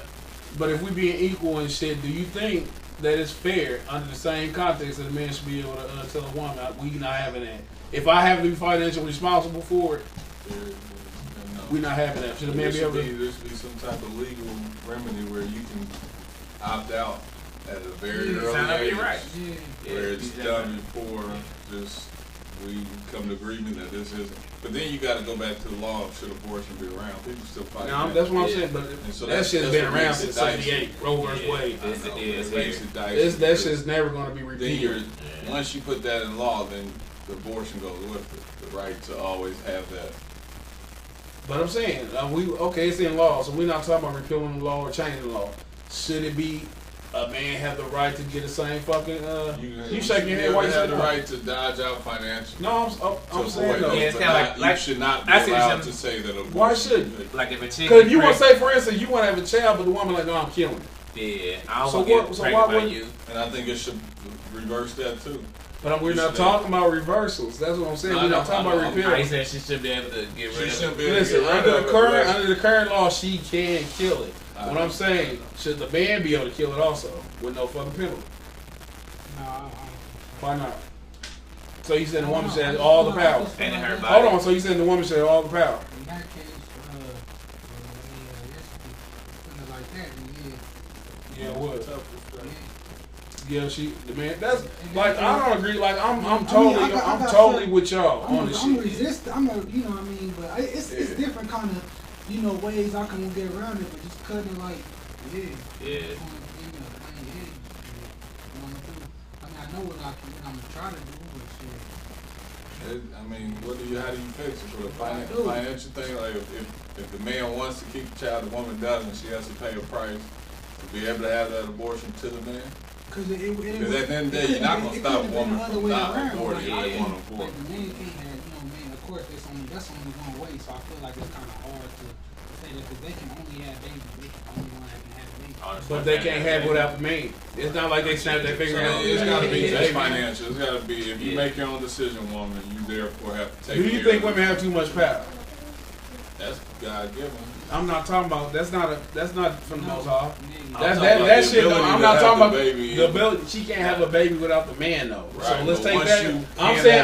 But if we being equal and shit, do you think that it's fair under the same context that a man should be able to tell a woman, "We not having that"? If I have to be financially responsible for it, we not having that. Should a man be able to? There should be some type of legal remedy where you can opt out at a very early age, right. where it's done before just we come to agreement that this isn't. But then you got to go back to the law of should abortion be around. People still fight. No, that's what I'm saying. But so that shit's been around since '78. Roe vs. Wade. That shit's never going to be repeated. Once you put that in law, then the abortion goes with it. The right to always have that. But I'm saying, it's in law, so we're not talking about repealing the law or changing the law. Should it be a man have the right to get the same fucking? You shaking your head? Why you have the right to dodge out financially? No, I'm saying though. Yeah, it's kind of like you should not be allowed to say that. Why should? Like if a chick. Because you want to say, for instance, you want to have a child, but the woman like, no, I'm killing it. Yeah, I don't want to get pregnant by you. And I think it should reverse that too. But we're not talking about reversals. That's what I'm saying. We're not talking about repeal. I said she should be able to get rid of it. Listen, under the current law, she can kill it. What I'm saying, should the man be able to kill it also with no fucking penalty? No, why not? So you said the woman should have all the power. And in her body. Hold on. So you said the woman should have all the power. In that case, like that, yeah, what? Yeah, the man. That's like I don't agree. Like I'm totally with y'all on this shit. I'm resisting. You know what I mean? But it's different kind of ways I can get around it. But just cutting it like I know what I'm gonna try to do, but shit. I mean, how do you fix it? For the financial thing, like if the man wants to keep the child, the woman doesn't, she has to pay a price to be able to have that abortion to the man. Because at the end of the day, you're not gonna stop a woman from not aborting. Like the man can't have, man. Of course, that's only one way. So I feel like it's kind of hard to Say that 'cause they can only have babies. They can only one that can have babies. But they can't have it without the man. It's not like they snap their finger out. It's got to be Yeah. just financial. It's got to be, if you make your own decision, woman, you therefore have to take Do you care think of women have too much power? That's God given. I'm not talking about. That's not from the Most High. Nigga. That's talking about that the shit. Though, ability I'm to not have talking the about baby the and- ability. She can't have a baby without the man though. Right, So let's but take once that. you I'm can saying.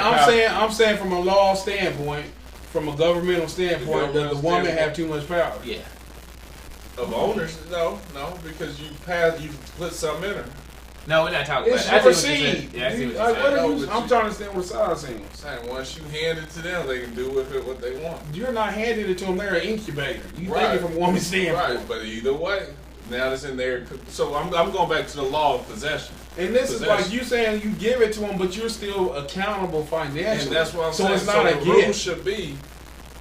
have I'm saying from a law standpoint, from a governmental standpoint, that the woman have too much power. Yeah. Of owners, no, because you put something in her. No, we're not talking It's about your that. I see what you're seed. saying. Yeah, I see what Like, you're what saying. are No, you? but I'm you- trying to understand what Sarah's saying. Saying once you hand it to them, they can do with it what they want. You're not handing it to them. They're an incubator. You Right. think it from a woman's standpoint. Right, but either way, now it's in there. So I'm going back to the law of possession. And this is like Possession. you saying you give it to them, but you're still accountable financially. And that's what I'm so saying. it's not a the rule gift. should be,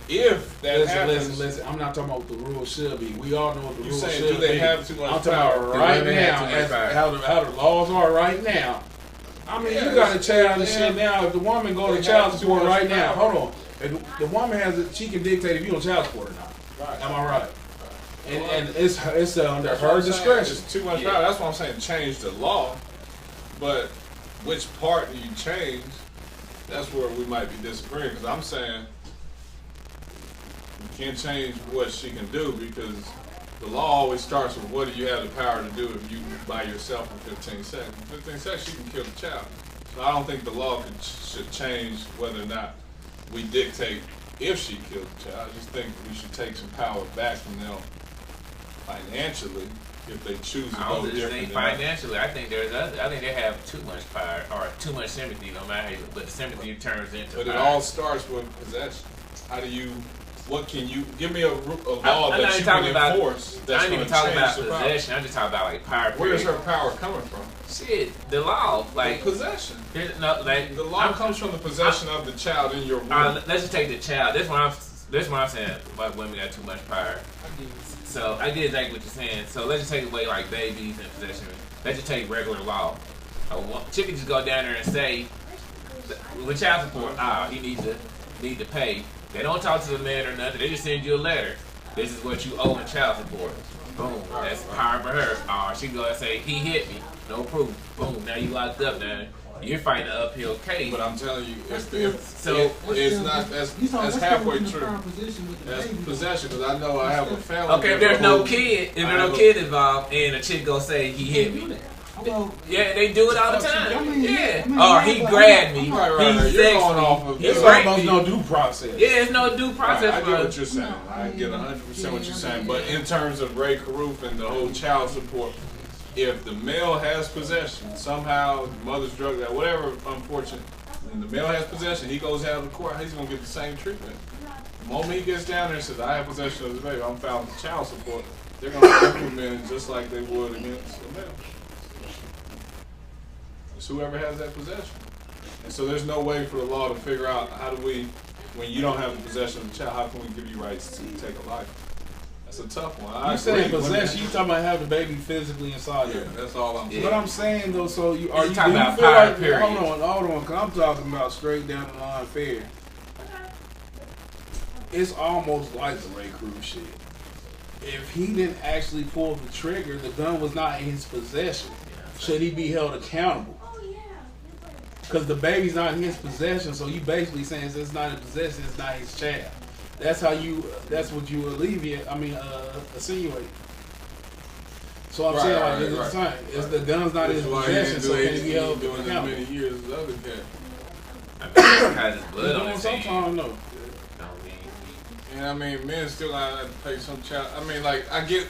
if that happens, Listen. I'm not talking about what the rule should be. We all know what the you rule saying should do they be. have too much I'm talking power? about Do right women have now, too much as power? how the laws are right now. I mean, Yeah, you got a child and yeah. shit now. If the woman go to They child have too support much right now, power. hold on. If the woman she can dictate if you on child support or not. Right. Am I right? And it's under That's what her I'm saying. discretion. It's too much Yeah. power. That's what I'm saying. Change the law, but which part do you change? That's where we might be disagreeing. Because I'm saying you can't change what she can do because the law always starts with what do you have the power to do if you by yourself in 15 seconds. In 15 seconds, she can kill the child. So I don't think the law should change whether or not we dictate if she killed the child. I just think we should take some power back from them financially if they choose to I go don't just different. think than that. financially. I think I think they have too much power or too much sympathy, no matter how you, but the sympathy turns into But it power. all starts with possession. How do you? What can you give me a law I'm not that even you talking can about- enforce? I That's ain't going even to talking change about the power. possession. I'm just talking about like power. Where is period. her power coming from? Shit, the law, like Possession. there's no like The law comes from the possession of the child in your womb. let's just take the child. That's what I'm saying. About women got too much power. So I get exactly what you're saying. So let's just take away like babies and possession. Let's just take regular law. Chick can just go down there and say, with child support, he need to pay. They don't talk to the man or nothing. They just send you a letter. This is what you owe in child support. Boom. That's power for her. She can go and say, he hit me. No proof. Boom. Now you locked up now. You're fighting an uphill case. But I'm telling you, it's not. That's halfway true. That's possession because I know I have a family. Okay, if there's no kid, involved, and a chick gonna say he hit me. Yeah, they do it all the time. Yeah. Or he grabbed me. Right. He You're sexed going me. off of He It's raped almost me. no due process. Yeah, it's no due process I for get us. what you're saying. I get 100% what you're saying. But in terms of Ray Carruth and the whole child support, if the male has possession, somehow the mother's drug that, whatever, unfortunate, and the male has possession, he goes out of the court, he's going to get the same treatment. The moment he gets down there and says, I have possession of the baby, I'm filing for child support, they're going to implement it just like they would against a male. It's whoever has that possession. And so there's no way for the law to figure out how do we, when you don't have the possession of the child, how can we give you rights to take a life? That's a tough one. I You saying agree. possession? You talking about have the baby physically inside Yeah, you? that's all I'm saying. What I'm saying though, so you You're you talking do you about feel power, like, period. Hold on, cause I'm talking about straight down the line fair. It's almost like the Ray Cruz shit. If he didn't actually pull the trigger, the gun was not in his possession. Should he be held accountable? Because the baby's not in his possession, so you basically saying since it's not in possession, it's not his child. That's how you. That's what you alleviate. Insinuate. So I'm saying like it's the same. It's the gun's not in his possession, so can he be held doing as accountable? many years as other cats. I mean, he has his He's blood on doing his some hands. time though. Don't mean And I mean, men still gotta have to pay some child. I mean, like I get,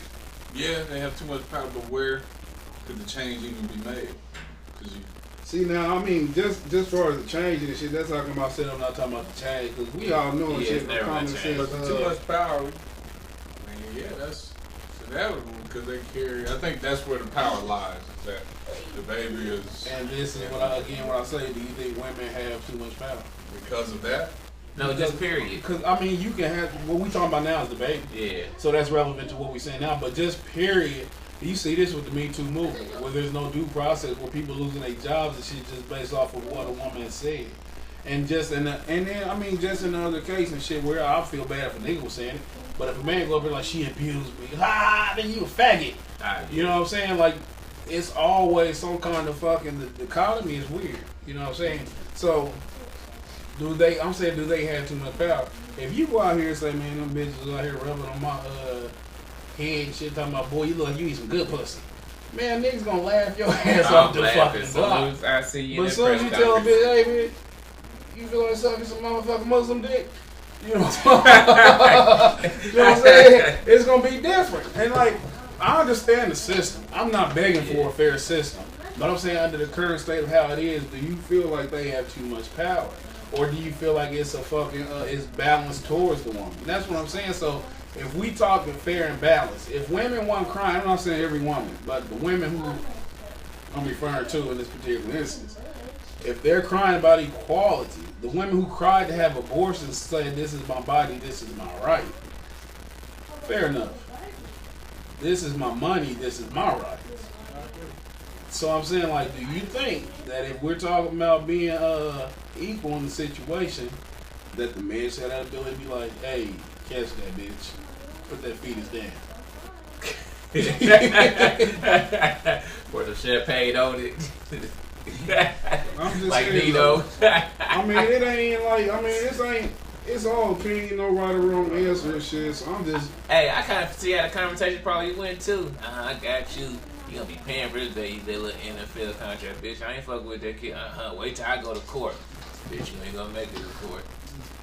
yeah, they have too much power, but where could the change even be made? Because you. See now, I mean, just far as the change and shit, that's talking about shit. I'm not talking about the change because we all know and Yeah, shit it's from never common gonna sense. change. But too much power. I mean, yeah, that's inevitable because they carry. I think that's where the power lies. Is that the baby is And this is what I say. Do you think women have too much power? because of that. no, just period. Because I mean, you can have what we talking about now is the baby. Yeah. So that's relevant to what we say now. But just period, you see this with the Me Too movement, where there's no due process, where people losing their jobs and shit just based off of what a woman has said. And then I mean just in the other case and shit where I feel bad if a nigga was saying it, but if a man go up there like she abused me, then you a faggot. You know what I'm saying? Like it's always some kind of fucking the economy is weird. You know what I'm saying? So do they have too much power? If you go out here and say, man, them bitches out here rubbing on my head and shit, talking about, boy, you look like you eat some good pussy. Man, niggas gonna laugh your ass off the fucking block. I see you. But as soon as you tell a bitch, hey man, you feel like sucking some motherfucking Muslim dick, you know what I'm saying? It's gonna be different. And like, I understand the system. I'm not begging for a fair system. But I'm saying under the current state of how it is, do you feel like they have too much power? Or do you feel like it's a fucking, it's balanced towards the woman? And that's what I'm saying. So if we talking fair and balanced, if women want crying, I'm not saying every woman, but the women who I'm referring to in this particular instance, if they're crying about equality, the women who cried to have abortions saying this is my body, this is my right. Fair enough. This is my money, this is my right. So I'm saying, like, do you think that if we're talking about being equal in the situation, that the man should have the ability to be like, hey, catch that bitch, put that fetus down. For the champagne on it. I'm just like saying, Nino. I mean, it ain't like, I mean, it's all opinion, no right or wrong answer and shit, so I'm just. Hey, I kind of see how the conversation probably went too. I got you. You gonna be paying for this day, that little NFL contract, bitch. I ain't fucking with that kid. Wait till I go to court. Bitch, you ain't gonna make it to court.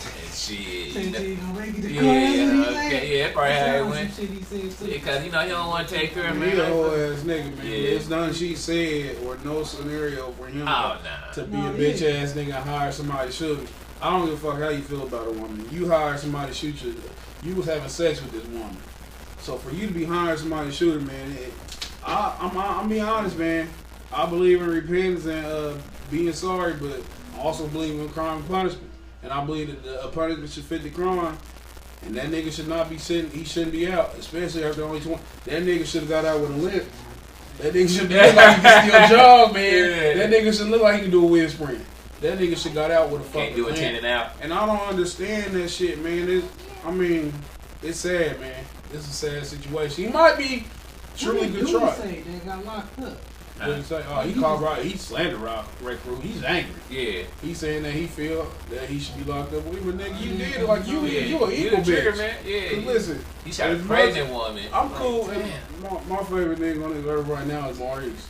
And shit. That probably how it went. Yeah, cause you know he don't want to take care of me. He a whole ass nigga, man. It's nothing she said or no scenario for him to be a bitch ass nigga and hire somebody to shoot him. I don't give a fuck how you feel about a woman. You hire somebody to shoot you. You was having sex with this woman. So for you to be hiring somebody to shoot her, man, I'm being honest, man. I believe in repentance and being sorry, but I also believe in crime and punishment. And I believe that a punishment should fit the crime. And that nigga should not be sitting, he shouldn't be out, especially after only 20. That nigga should have got out with a limp. That nigga should look like he can still jog, man. Yeah. That nigga should look like he can do a wind sprint. That nigga should got out with a fucking can't do a 10 and out. And I don't understand that shit, man. It's sad, man. It's a sad situation. He might be truly good try. Say they got locked up. What did he say? Oh, he called Rock. He slandered Ray Crew. He's angry. Yeah. He's saying that he feel that he should be locked up. Well, nigga, you did it like you an equal bitch, bitch. Man. Yeah. Listen, he shot a pregnant woman. I'm cool. My favorite nigga on this earth right now is Maurice.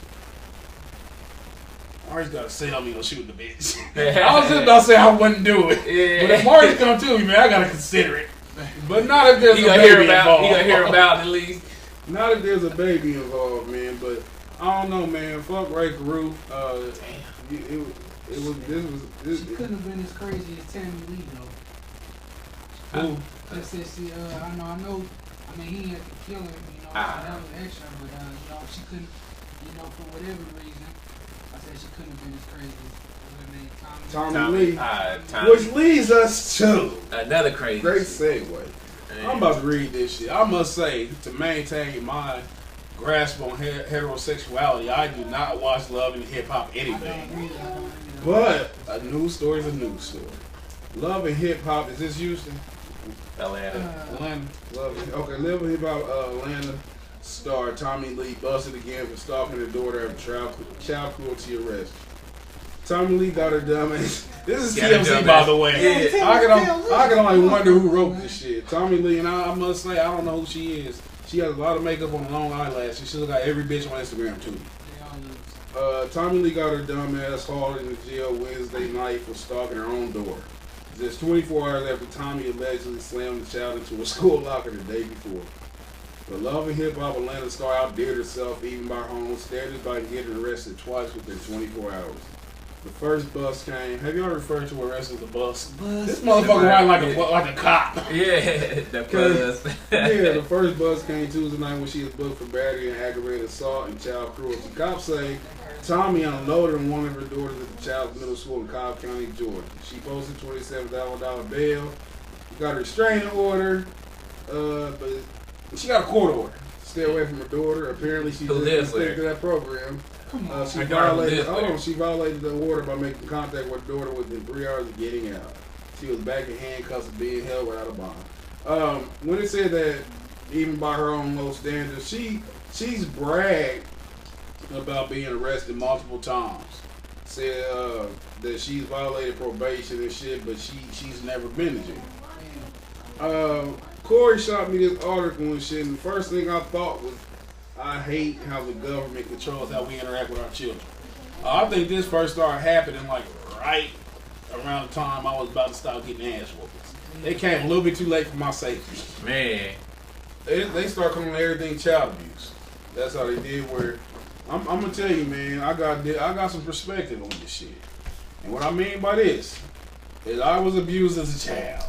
Maurice gotta say I'm gonna shoot the bitch. I was just about to say I wouldn't do it. Yeah. But if Maurice come to me, man, I gotta consider it. But not if there's a baby involved. You gonna hear about it at least. Not if there's a baby involved, man. But I don't know, man. Fuck Ray Carew. She couldn't have been as crazy as Tammy Lee though. Who? I said, see, I know. I mean, he had to kill her, you know. That was extra, but you know, she couldn't, you know, for whatever reason. I said she couldn't have been as crazy as her name, Tommy Lee. Which leads us to another crazy. Great segue. I'm about to read this shit. I must say, to maintain my grasp on heterosexuality, I do not watch Love and Hip Hop anything. But a news story is a news story. Love and Hip Hop, is this Houston? Atlanta. Love and Hip Hop Atlanta star Tommy Lee busted again for stalking her daughter after child cruelty arrest. Tommy Lee got her dumbass. This is TMZ, by the way. Yeah. I can only wonder who wrote this shit. Tommy Lee, and I must say, I don't know who she is. She has a lot of makeup on the long eyelashes. She look like every bitch on Instagram, too. Tommy Lee got her dumbass hauled into jail Wednesday night for stalking her own daughter. Just 24 hours after Tommy allegedly slammed the child into a school locker the day before. The Love and Hip Hop Atlanta star outdid herself even by her own standards by getting arrested twice within 24 hours. The first bus came. Have you ever referred to arrest as a bus? This motherfucker riding like a cop. Yeah, the bus. Yeah, the first bus came Tuesday night when she was booked for battery and aggravated assault and child cruelty. Cops say Tommy unloaded on one of her daughters at the child's middle school in Cobb County, Georgia. She posted $27,000 bail. Got a restraining order, but she got a court order. Stay away from her daughter. Apparently, she didn't stick to that program. Come on. She Her daughter violated. lives Hold there. on, she violated the order by making contact with her daughter within 3 hours of getting out. She was back in handcuffs and being held without a bond. When it said that, even by her own low standards, she's bragged about being arrested multiple times. Said that she's violated probation and shit, but she's never been to jail. Corey shot me this article and shit, and the first thing I thought was, I hate how the government controls how we interact with our children. I think this first started happening like right around the time I was about to start getting ass whoopings. They came a little bit too late for my safety. Man. They start calling everything child abuse. That's how they did. Where I'm gonna tell you, man, I got some perspective on this shit. And what I mean by this is I was abused as a child.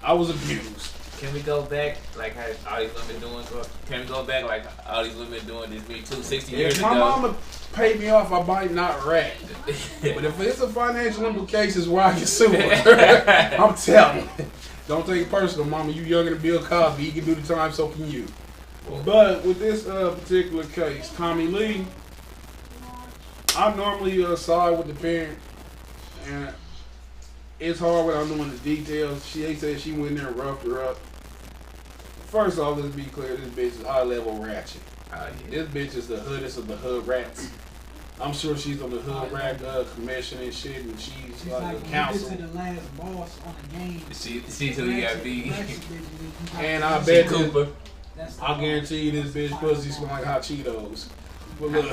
I was abused. Can we go back like how all these women doing? Can we go back like all these women doing this Me Too 60 years If ago? my mama paid me off, I might not rat. But if it's a financial implications where I can sue her, I'm telling you. Don't take it personal, mama. You younger than Bill Cosby. He can do the time, so can you. But with this particular case, Tommy Lee, I normally side with the parent, and it's hard without knowing the details. They said she went in there and roughed her up. First off, let's be clear, this bitch is high level ratchet. This bitch is the hoodest of the hood rats. I'm sure she's on the hood rat commission and shit, and she's like a counsel. To the last boss on the game. She's who you gotta be. And I bet Cooper. I guarantee you this bitch pussy smell like hot Cheetos. But look.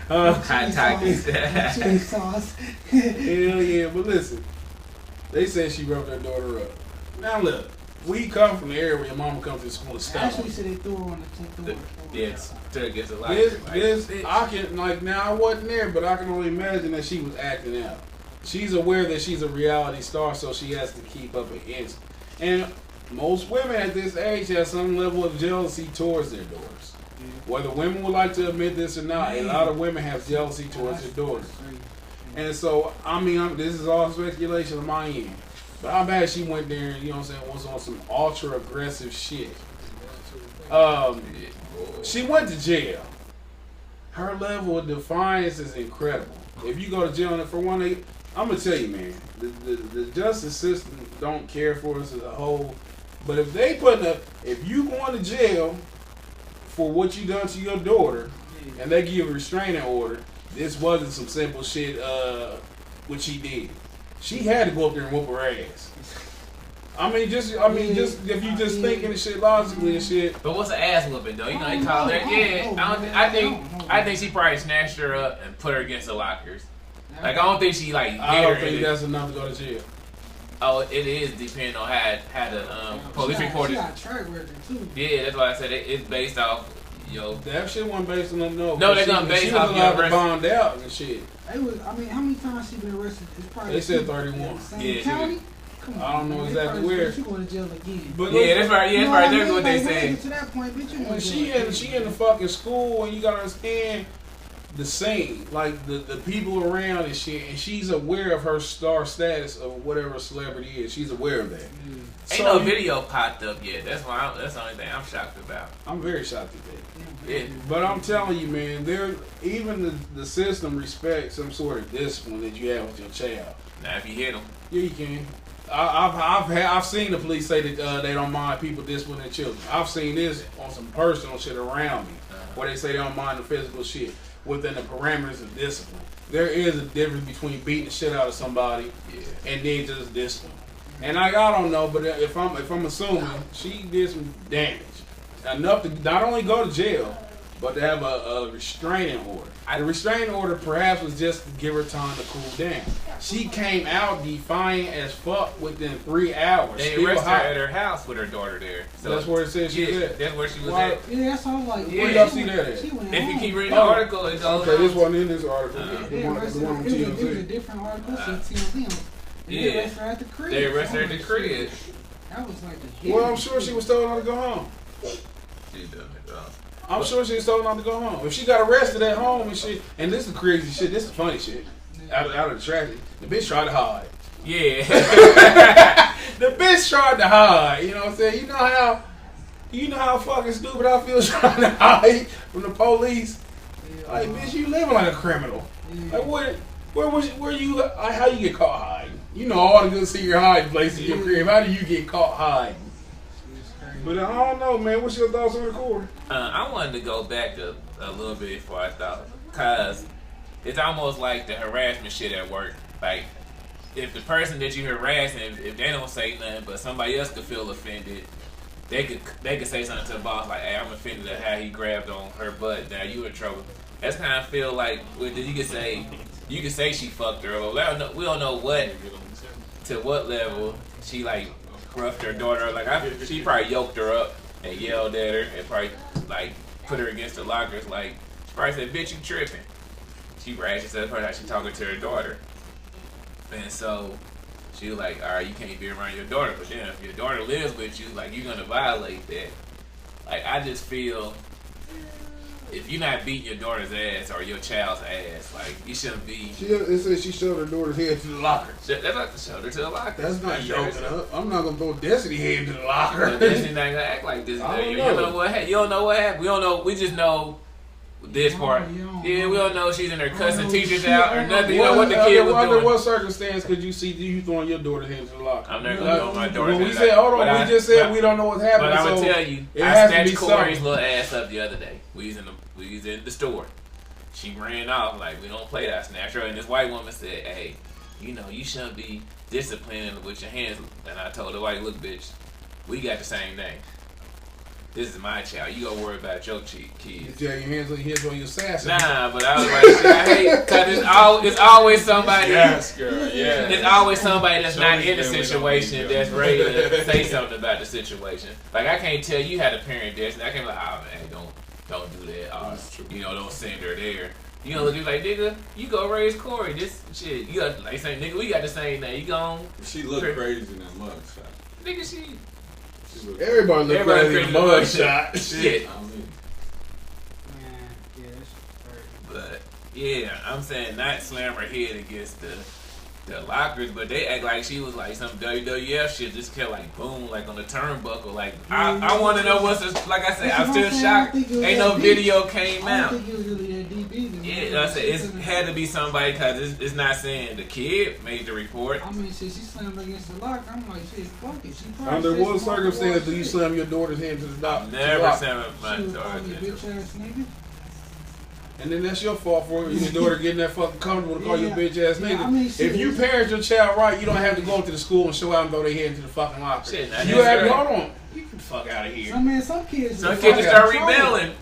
Hot Takis. Cheese sauce. Hell yeah, but listen. They said she roughed her daughter up. Now look, we come from the area where your mama comes to school and stuff. Actually, said they threw her on the floor. Yes, Turk gets a lot. I can, like, now I wasn't there, but I can only imagine that she was acting out. She's aware that she's a reality star, so she has to keep up against. And most women at this age have some level of jealousy towards their daughters. Whether women would like to admit this or not, a lot of women have jealousy towards their daughters. And so, I mean, this is all speculation on my end. But I'm mad she went there and, you know what I'm saying, was on some ultra aggressive shit. She went to jail. Her level of defiance is incredible. If you go to jail, and for one, I'm gonna tell you, man, the justice system don't care for us as a whole. But if they if you going to jail for what you done to your daughter, and they give a restraining order, this wasn't some simple shit. What she did, she had to go up there and whoop her ass. I mean, just if you just thinking the shit logically and shit. But what's an ass whooping though? You know, they call her. Yeah, I think she probably snatched her up and put her against the lockers. Like I don't think she like. I don't think that's enough to go to jail. Oh, it is depending on how the police report She is. got a track record too. Yeah, that's why I said it's based off. That shit wasn't based on no. No, they're gonna base off your your arrest. bond out and shit. I mean, how many times she been arrested? It's probably They said 31. Same Yeah, county? Come on, I don't know man. exactly They probably where. She going to jail again. But Yeah, that's right. Yeah, that's right. That's what they Like, when say. get to that point, bitch, you when going she in the fucking school, and you gotta understand the scene, like the people around and shit, and she's aware of her star status of whatever celebrity is. She's aware of that. Ain't no video popped up yet. That's the only thing I'm shocked about. I'm very shocked at that. Yeah. But I'm telling you, man, even the system respects some sort of discipline that you have with your child. Now if you hit them, Yeah, you can. I've seen the police say that they don't mind people disciplining their children. I've seen this on some personal shit around me, where they say they don't mind the physical shit within the parameters of discipline. There is a difference between beating the shit out of somebody and then just discipline. And I don't know, but if I'm assuming she did some damage enough to not only go to jail, but to have a restraining order. The restraining order perhaps was just to give her time to cool down. She came out defiant as fuck within 3 hours. they Still arrested her hot. at her house with her daughter there. So That's where it says she was at. That's where she was Why- at. Yeah, that's all like. Yeah. Where y'all see that at? She went If you home. keep reading the article, it goes Okay, this on. wasn't in this article. They The one on It was a TMZ. different article. TMZ. Yeah. They arrested her at the crib. They arrested her at the crib. That was like the. Well, I'm sure she was told not to go home. She done it, dog. I'm sure she was told not to go home. If she got arrested at home and shit, and this is crazy shit, this is funny shit. Out of the tragedy, the bitch tried to hide. Yeah. The bitch tried to hide. You know what I'm saying? You know how fucking stupid I feel trying to hide from the police. Like, bitch, you living like a criminal. Like, where you? How you get caught hiding? You know all the good secret hiding places in your crib. How do you get caught hiding? But I don't know, man. What's your thoughts on the quarter? I wanted to go back a little bit before I thought, cause it's almost like the harassment shit at work. Like, if the person that you harassing, if they don't say nothing, but somebody else could feel offended, they could say something to the boss like, "Hey, I'm offended at how he grabbed on her butt. Now you in trouble." That's kind of feel like you could say she fucked her up. We don't know what to what level she like roughed her daughter. Like she probably yoked her up and yelled at her and probably like put her against the lockers. Like she probably said, "Bitch, you tripping." She bragged. She said how she talking to her daughter, and so she was like, "All right, you can't be around your daughter." But then if your daughter lives with you, like you're gonna violate that. Like I just feel. If you're not beating your daughter's ass or your child's ass, like you shouldn't be. It says she shoved her daughter's head to the locker. That's not the shoulder to the locker. That's not yoking up. I'm not gonna throw Destiny head to the locker. But Destiny not gonna act like this. You don't know what happened. You don't know what happened. We don't know. We just know this part. Yeah, we don't know she's in there cussing teachers out or nothing. You know what the kid was doing. Under what circumstance could you see you throwing your daughter's head to the locker? I'm never gonna throw my daughter's head. We said, hold on. We just said we don't know what's happening. But I'm gonna tell you, I snatched Corey's little ass up the other day. We was in the store. She ran off like we don't play that. Snatch her, and this white woman said, "Hey, you know you shouldn't be disciplining with your hands." And I told the white, "Look, bitch, we got the same name. This is my child. You go worry about your kids." Yeah, your hands on your assassin. Nah, but I was like, shit, I hate because it's always somebody. Yes, girl. Yeah. It's always somebody that's not in the situation that's ready to say something about the situation. Like I can't tell you how to parent this, and I can't be like, "Oh man, don't do that. Don't send her there." You know, look like, "Nigga, you go raise Corey. This shit, you got like saying, nigga, we got the same name. You gone." She looked crazy in that mugshot. Nigga, she everybody looked crazy in the mugshot. Shit. Yeah, But yeah, I'm saying not slam her head against the lockers, but they act like she was like some WWF shit. Just kept like boom, like on the turnbuckle. Like I want to know what's this, like I said, I'm still shocked. Ain't no video came out. Yeah, I said it had to be somebody because it's not saying the kid made the report. I mean, shit, she slammed against the locker. I'm like, shit, fuck it. Under what circumstance do you slam your daughter's hand to the doctor? Never slammed my daughter's hand. And then that's your fault for your daughter getting that fucking comfortable to call you a bitch ass nigga. I mean, if you parent your child right, you don't have to go to the school and show out and throw their head into the fucking locker. Shit, you have to hold on. You can fuck out of here. Some kids just start rebelling.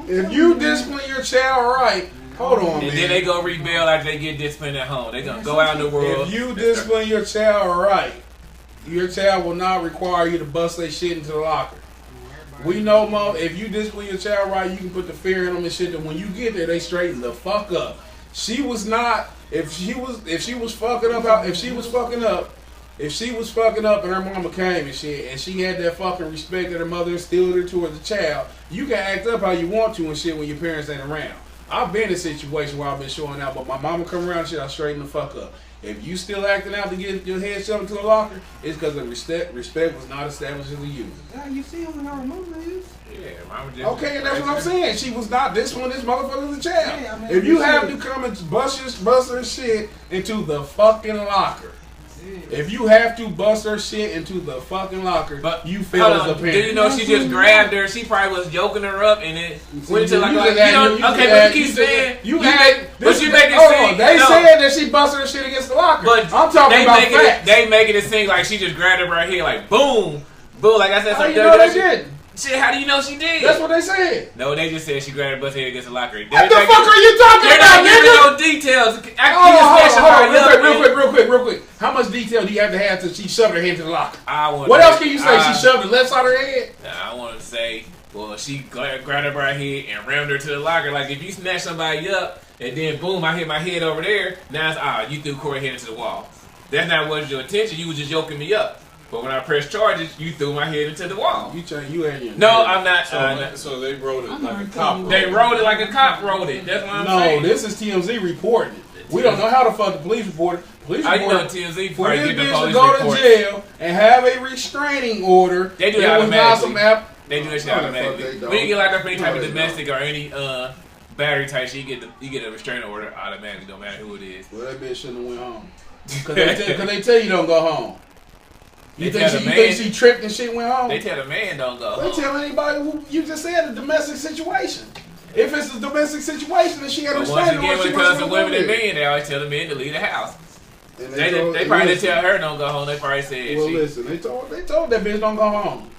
If you discipline your child right, hold on, and then they go rebel after they get disciplined at home. They gonna go out in the world. If you discipline your child right, your child will not require you to bust their shit into the locker. We know, Mom, if you discipline your child right, you can put the fear in them and shit that when you get there, they straighten the fuck up. She was not, if she was fucking up and her mama came and shit, and she had that fucking respect that her mother instilled her towards the child, you can act up how you want to and shit when your parents ain't around. I've been in a situation where I've been showing out, but my mama come around and shit, I straighten the fuck up. If you still acting out to get your head shoved into the locker, it's because the respect was not established in you. Yeah, you see who her mama is? Yeah, mama just okay, and that's what I'm saying. She was not this motherfucker was a child. Yeah, I mean, if you have to come and bust her shit into the fucking locker. If you have to bust her shit into the fucking locker, but you fail as a parent. Do you know she just grabbed her? She probably was joking her up and it went to like okay, but you keep saying you make it seem they said that she busted her shit against the locker. But I'm talking about facts. They making it seem like she just grabbed her right here, like boom, boom. Like I said, how you know they did? Shit, how do you know she did? That's what they said. No, they just said she grabbed her bust head against the locker. What the fuck are you talking about, nigga? They're not giving no details. Real quick. How much detail do you have to have till she shoved her head to the locker? What else can you say? She shoved the left side of her head? I want to say, well, she grabbed her by her head and rammed her to the locker. Like if you snatch somebody up and then boom, I hit my head over there. Now it's you threw Corey head into the wall. That's not what your intention. You was just yoking me up. But when I pressed charges, you threw my head into the wall. You and your No, I'm not. So they wrote it like a cop. They wrote it like a cop wrote it. That's what I'm saying. No, this is TMZ reporting. We don't know how the fuck the police reported. Police I know reported TMZ for probably this get the bitch police to go report. to jail and have a restraining order. They do it that was not automatically. some app. They do that shit No, the fuck automatically. they don't. When you get locked up for any type No, of they domestic or any battery type shit, you get a restraining order automatically, no matter who it is. Well, that bitch shouldn't have went home. Cause they tell you don't go home. You They think she tripped and shit went home? They tell the man don't go They home. tell anybody who you just said a domestic situation. If it's a domestic situation and she had a But once restraining again, order, when she it comes to wasn't women gonna and go men, they always tell the men to leave the house. there. And They probably didn't tell her don't go home. They probably said Well, she. listen, they told that bitch don't go home.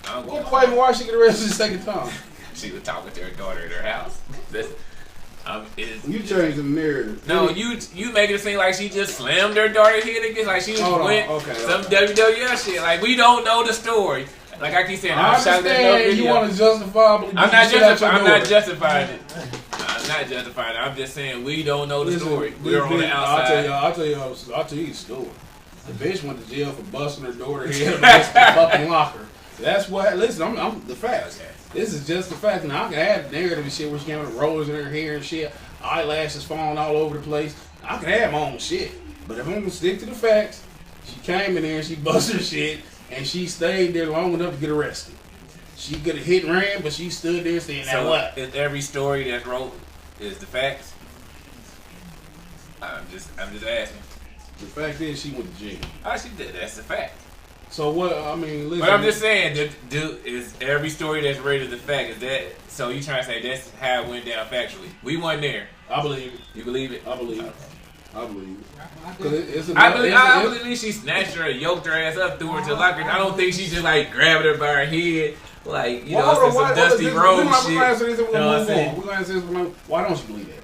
I don't What go quite home. why she get arrested the second time? She was talking to her daughter in her house. You changed the narrative. No, you make it seem like she just slammed her daughter head against like she was Hold on, went okay, some okay. WWF shit. Like we don't know the story. Like I keep saying, I I'm shocked that no understand you video. want to justifiably beat I'm the not shit out your I'm not daughter. justifying it. I'm not justifying it. I'm just saying we don't know the Listen, story. this We're on the bitch- outside. I'll tell you the story. The bitch went to jail for busting her daughter head against the fucking locker. That's what. Listen, I'm the facts. This is just the fact. Now I can add the narrative and shit where she came with rollers in her hair and shit, eyelashes falling all over the place. I can add my own shit. But if I'm gonna stick to the facts, she came in there and she busted her shit and she stayed there long enough to get arrested. She could have hit and ran, but she stood there saying, "Now So what?" is every story that's wrote is the facts? I'm just asking. The fact is, she went to jail. Oh, she did. That's the fact. So what? I mean, listen. But I'm just saying, is every story that's rated the fact, is that, so you trying to say that's how it went down factually? We weren't there. I believe it. You believe it? I believe it. Okay. I believe it. 'Cause it's I believe she snatched her, yoked her ass up, threw her to the locker. I don't think she just like grabbed her by her head, like, you know, some Dusty Rhodes shit. We're gonna answer this and we're You know gonna what move I'm saying? on. We're gonna answer this. Why don't you believe that?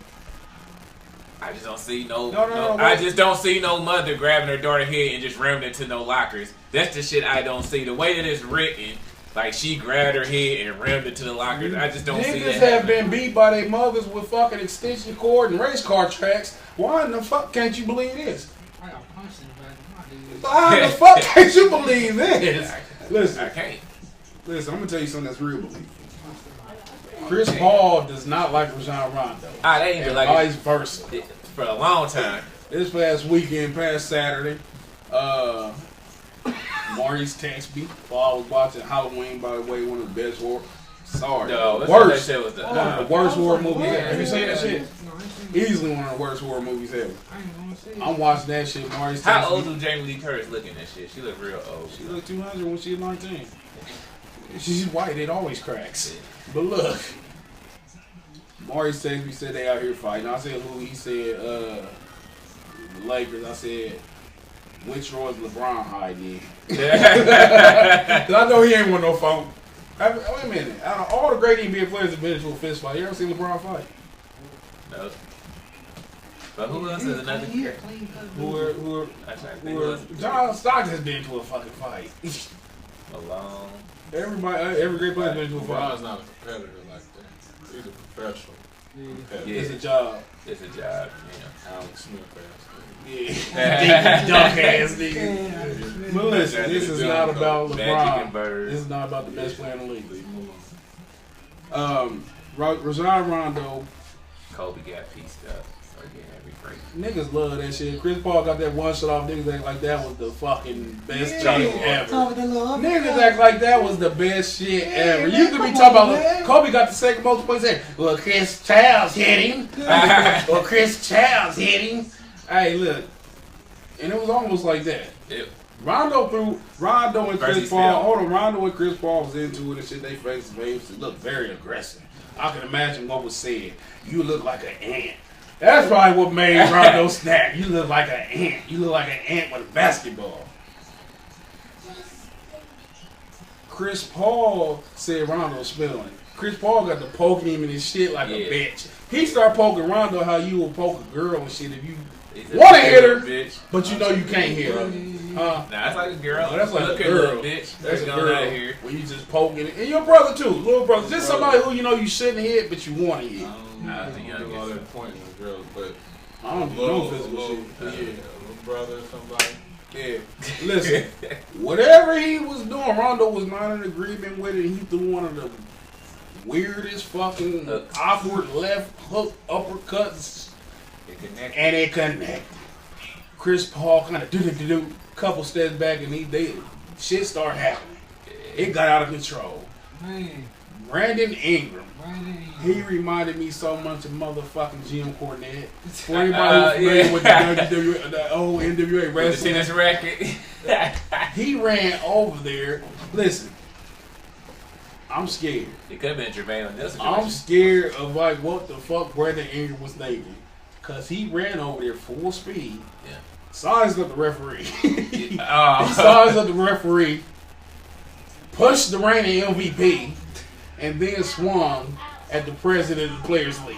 I just don't see no. No, I just don't see no mother grabbing her daughter's head and just ramming into no lockers. That's the shit I don't see. The way that it's written, like she grabbed her head and rammed it to the lockers. I just don't see Niggas that. have been beat by their mothers with fucking extension cord and race car tracks. Why in the fuck can't you believe this? I got punched in the back of my head. Why the fuck can't you believe this? I Listen, can't. I'm gonna tell you something that's real believable. Chris Paul does not like Rajon Rondo. They ain't been And like vice versa. it for a long time. This past weekend, past Saturday, Maurice texted me while I was watching Halloween, by the way, one of the best horror. Sorry. No, that's worst. what they said was the. One of the worst horror movies ever. Have you seen that shit? No, I ain't seen it. Easily one of the worst horror movies ever. I ain't gonna see it. I'm watching that shit. Maurice How texted old me. do Jamie Lee Curtis looking at shit? She look real old. She looked 200 when she was 19. She's white. It always cracks. But look. Maurice texted me, said they out here fighting. I said who? He said the Lakers. I said, which Roy's LeBron hiding in? Cause I know he ain't want no phone. Wait a minute. Out of all the great NBA players that been into a fist fight, you ever seen LeBron fight? No. But who else is another? Clean cut. Who are I try to think who else. John Stockton has been into a fucking fight. Malone. Everybody, every great player has been into a fight. LeBron's not a competitor like that. He's a professional. Yeah. It's a job. It's a job, you Alex Smith ass. Yeah. Dunk ass nigga. Yeah. But listen, this is not about know. Magic and LeBron. Bird. This is not about the best player in the league. Rajon Rondo, Kobe got pieced up. So yeah, every break. niggas love that shit. Chris Paul got that one shot off. Niggas act like that was the fucking best Yeah. shit ever. Talking to little Niggas act like that was the best shit ever. You could be talking about Kobe got the second most points ever. Well, Chris Childs hit him. Well, Chris Childs hit him. Hey, look. And it was almost like that. Yep. Rondo and Chris Versus Paul. Phil. Hold on, Rondo and Chris Paul was into it and shit. They face to face. It looked very aggressive. I can imagine what was said. You look like an ant. That's probably what made Rondo snap. You look like an ant. You look like an ant with a basketball. Chris Paul said Rondo spilling. Chris Paul got to poke him in his shit like a bitch. He started poking Rondo how you would poke a girl and shit if you want to hit her, bitch. but you know you can't hit her. Nah, that's like a girl. Oh, that's like Look a at girl. little bitch. That's a going girl. out of here. When you just poking it. And your brother too, little brother. Just somebody who you know you shouldn't hit, but you want to hit. Nah, that's the I don't do all youngest. that pointing with girls, but I don't do no little physical shit. little brother or somebody. Yeah. Listen, whatever he was doing, Rondo was not in agreement with it. He threw one of the weirdest fucking awkward left hook uppercuts. And it connected. Chris Paul kind of do couple steps back and shit started happening. It got out of control. Man. Brandon Ingram. He reminded me so much of motherfucking Jim Cornette. For anybody who's familiar with the old NWA wrestling. Tennis racket. He ran over there. Listen, I'm scared. It could have been Jermaine on this. I'm scared of like what the fuck Brandon Ingram was thinking. Cause he ran over there full speed. Yeah. Sized up the referee. He sized up the referee. Pushed the reigning MVP. And then swung at the president of the Players League.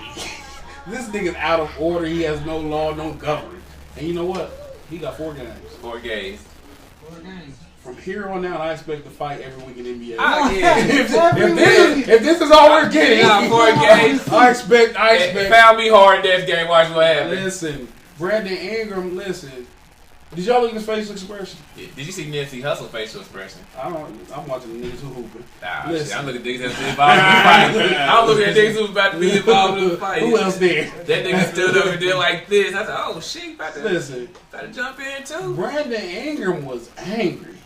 This nigga's out of order. He has no law, no government. And you know what? He got 4 games. 4 games. 4 games. From here on out, I expect to fight every week in NBA. Yeah. if this is all we're getting, 4 games. I expect. Foul me hard next game. Watch what happens. Listen, Brandon Ingram. Listen. Did y'all look at his facial expression? Yeah. Did you see Nipsey Hussle facial expression? I'm watching the niggas who hooping. Nah, shit, I'm looking at niggas that's been involved in the fight. I'm looking at niggas who's about to be involved in the fight. Who else there? That nigga stood up and did like this. I said, oh shit, about Listen, to jump in too. Brandon Ingram was angry.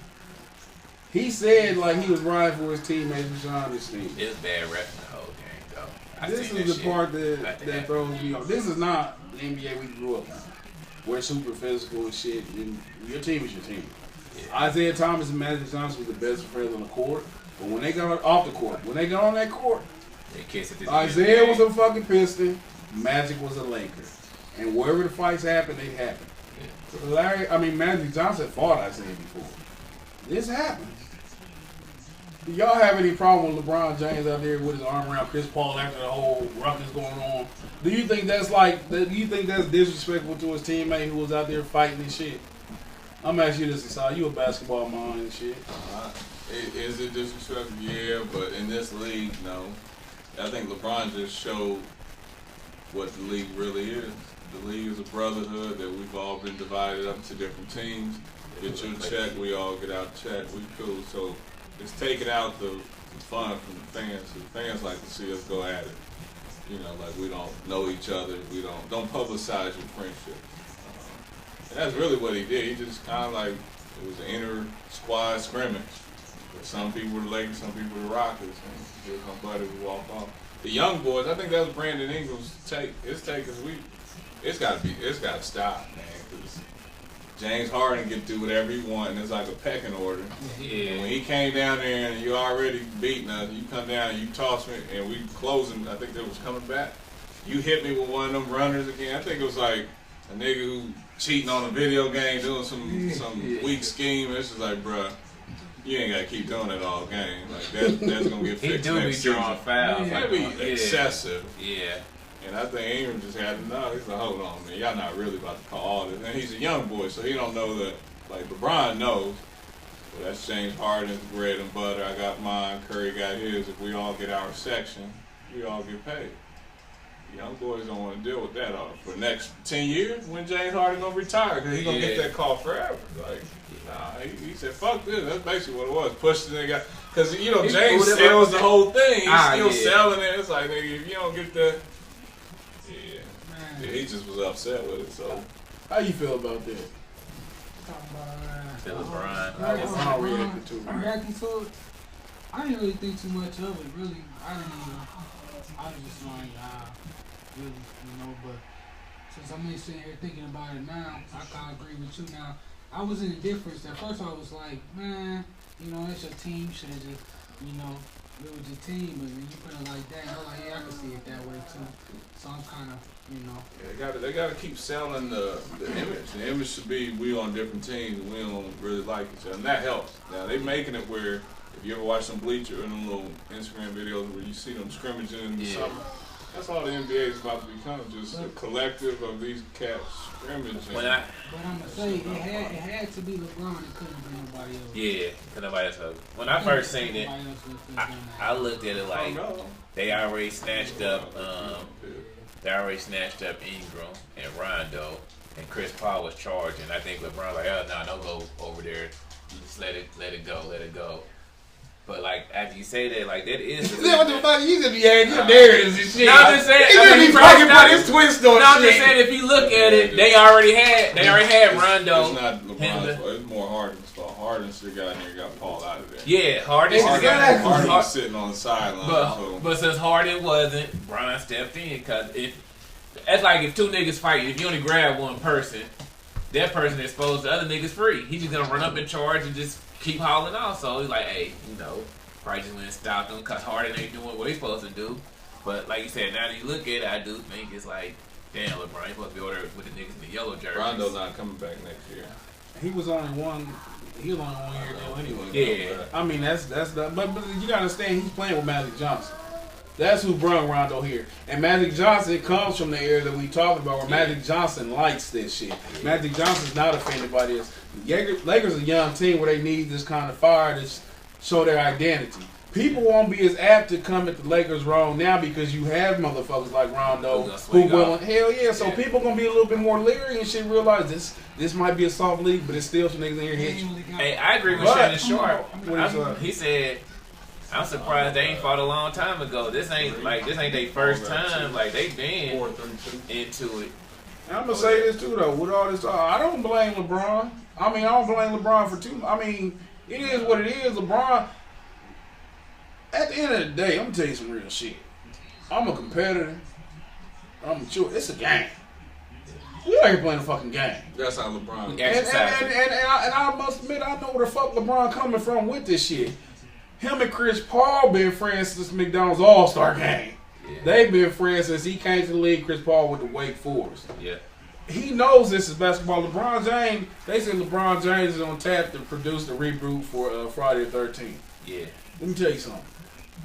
He said like he was riding for his teammate Deshaun this team. It was bad ref in the whole game though. This is the part that throws me off. This is not the NBA we grew up in. We're super physical and shit, and your team is your team. Yeah. Isaiah Thomas and Magic Johnson were the best friends on the court, but when they got off the court, when they got on that court, they kissed it. Isaiah was a fucking Piston, Magic was a Laker, and wherever the fights happened, they happened. Yeah. So Magic Johnson fought Isaiah before. This happens. Do y'all have any problem with LeBron James out there with his arm around Chris Paul after the whole ruckus going on? Do you think that's disrespectful to his teammate who was out there fighting and shit? I'm asking you this, Asai. You a basketball mind and shit. Is it disrespectful? Yeah, but in this league, no. I think LeBron just showed what the league really is. The league is a brotherhood that we've all been divided up to different teams. Get your check, we all get our check, we cool. So it's taking out the fun from the fans. The fans like to see us go at it. You know, like we don't know each other. We don't publicize your friendship. And that's really what he did. He just kind of like, it was an inner squad scrimmage. But some people were the Lakers, some people were the Rockets. And just my buddy would walk off. The young boys, I think that was Brandon Ingram's take. His take is it's got to stop, man. Cause James Harden can do whatever he wants, and it's like a pecking order. Yeah. And when he came down there and you already beating us, you come down and you toss me, and we closing. I think that was coming back. You hit me with one of them runners again. I think it was like a nigga who cheating on a video game, doing some weak scheme. It's just like, bruh, you ain't gotta keep doing it all game. Like that's gonna get fixed next season. Fouls. That'd be excessive. Yeah. And I think Ingram just had enough. He's like, hold on, man, y'all not really about to call all this. And he's a young boy, so he don't know that. Like LeBron knows. Well, that's James Harden's bread and butter. I got mine. Curry got his. If we all get our section, we all get paid. Young boys don't want to deal with that for the next 10 years. When James Harden gonna retire, because he's gonna get that call forever. Like, nah, he said, fuck this. That's basically what it was. Push the nigga. Because James sells the whole thing. He's still selling it. It's like, nigga, if you don't get the he just was upset with it. So, how you feel about that? LeBron. Reacting to it. I didn't really think too much of it. Really, I was just like, really, But since I'm sitting here thinking about it now, I kind of agree with you now. I was in indifference. At first, I was like, man, it's your team. You should have just, it was your team, but when you put it like that, I'm like, yeah, I can see it that way too. So I'm kind of, Yeah, they gotta keep selling the image. The image should be we on different teams and we don't really like each other, and that helps. Now they making it where if you ever watch some Bleacher and them little Instagram videos where you see them scrimmaging in the summer, that's all the NBA is about to become, just a collective of these cats scrimmaging. But I'm gonna say it had to be LeBron. It couldn't be nobody else. Yeah, nobody else. When I first seen it, I looked at it like they already snatched up. They already snatched up Ingram and Rondo and Chris Paul was charging. I think LeBron like, oh no, don't go over there. You just let it go. But like after you say that, like that is. What the fuck? You just be having your narratives and shit. No, I'm just saying. He just be talking about his twist on shit. No, I'm just saying if you look at it, they already had Rondo. It's not LeBron's fault. It's more Harden's fault. Harden should have got in here and got Paul out of there. Yeah, Harden was sitting on the sideline. But since Harden wasn't, Bron stepped in because that's like if two niggas fight. If you only grab one person, that person exposed the other niggas free. He's just gonna run up in charge and just keep hauling off. So he's like, hey, probably just went and stopped him because Harden ain't doing what he's supposed to do. But like you said, now that you look at it, I do think it's like, damn, LeBron, he's supposed to be over there with the niggas in the yellow jerseys. Rondo's not coming back next year. He was only one year deal anyway. Yeah. I mean, that's the. But you gotta understand, he's playing with Magic Johnson. That's who brung Rondo here. And Magic Johnson comes from the area that we talking about where Magic Johnson likes this shit. Magic Johnson's not offended by this. Lakers are a young team where they need this kind of fire to show their identity. People won't be as apt to come at the Lakers wrong now because you have motherfuckers like Rondo who willing. Hell yeah. So people gonna be a little bit more leery and shit. Realize this might be a soft league, but it's still some niggas in here hit you. Hey, I agree with Shannon Sharp. He said, I'm surprised they ain't fought a long time ago. This ain't their first time. Like they been into it. And I'm gonna say this too though. With all this, I don't blame LeBron. I mean, I don't blame LeBron for too. I mean, it is what it is. LeBron. At the end of the day, I'm gonna tell you some real shit. I'm a competitor. I'm mature. It's a game. We out here playing a fucking game. That's how LeBron. And I must admit, I know where the fuck LeBron coming from with this shit. Him and Chris Paul been friends since McDonald's All-Star game. Yeah. They've been friends since he came to the league. Chris Paul with the Wake Forest. Yeah. He knows this is basketball. LeBron James. They said LeBron James is on tap to produce the reboot for Friday the 13th. Yeah. Let me tell you something.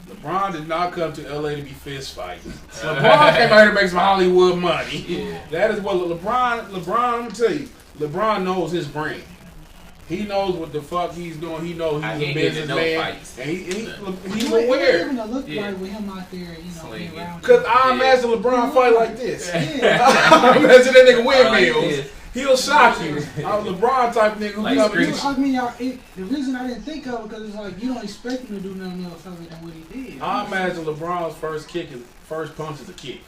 LeBron did not come to LA to be fist fighting. LeBron came out here to make some Hollywood money. Yeah. That is what LeBron, I'm gonna tell you, LeBron knows his brand. He knows what the fuck he's doing. He knows he's a businessman. And he's aware. It look right with him out there, being around. Because I imagine LeBron fight like this. I imagine that nigga windmills. He'll shock you. LeBron type nigga who I mean, the reason I didn't think of it because it's like you don't expect him to do nothing else other than what he did. I imagine LeBron's first punch is a kick.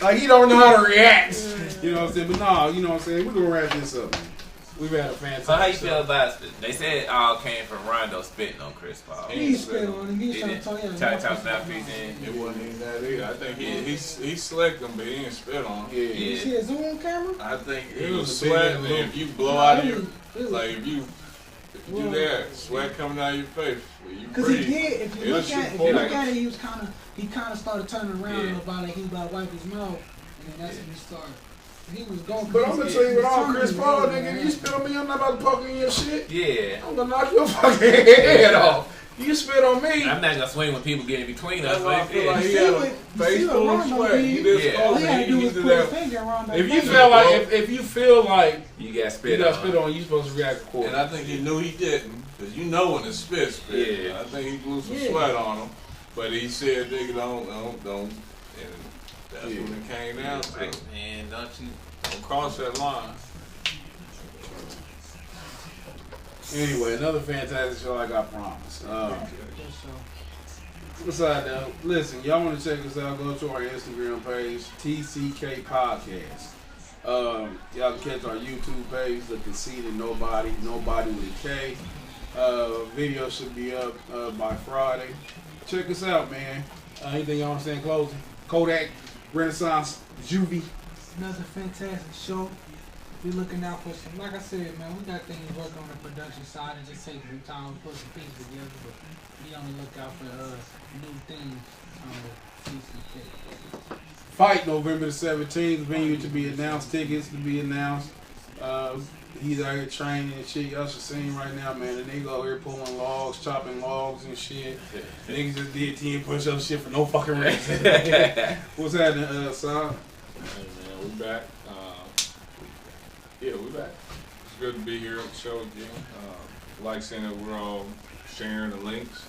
Like he don't know how to react. You know what I'm saying? But no, you know what I'm saying? We're gonna wrap this up, man. We've had a fantastic. So how you feel about it? They said it all came from Rondo spitting on Chris Paul. He spit on him. He was trying to tell him. It wasn't even that either. I think he slicked him, but he didn't spit on him. Yeah. You see his Zoom camera? I think he was sweating. If you blow out of your, like if you do that, sweat coming out of your face. Because he did. If you look at it, he kind of started turning around about like he was about to wipe his mouth, and then that's when he started. He was going. But I'm gonna tell you what, all Chris Paul, nigga, you spit on me, I'm not about to poke in your shit. Yeah. I'm gonna knock your fucking head off. You spit on me. I'm not gonna swing when people get in between us. I feel like he had a face full of sweat. He did all he had to do was put his finger around that. If you feel like you got spit on, you supposed to react accordingly. And I think he knew he didn't, because you know when it's spit. Yeah. I think he blew some sweat on him, but he said, "Nigga, don't." And that's when it came down to. Man, don't cross that line. Anyway, another fantastic show like I promised. Besides that, listen, y'all want to check us out, go to our Instagram page, TCK Podcast. Y'all can catch our YouTube page, The Conceited Nobody with a K. Video should be up by Friday. Check us out, man. Anything y'all want to say in closing? Kodak, Renaissance, Juvie. Another fantastic show. We're looking out for some, like I said, man, we got things working on the production side and just taking some time to put some things together, but be on the lookout for new things on the TCK. Fight November the 17th, venue to be announced, tickets to be announced. He's out here training and shit. Y'all should see him right now, man. The nigga out here pulling logs, chopping logs and shit. Niggas just did 10 push-up shit for no fucking reason. What's happening, Saab? Hey man, we back. We back. It's good to be here at the show again. Like saying that we're all sharing the links.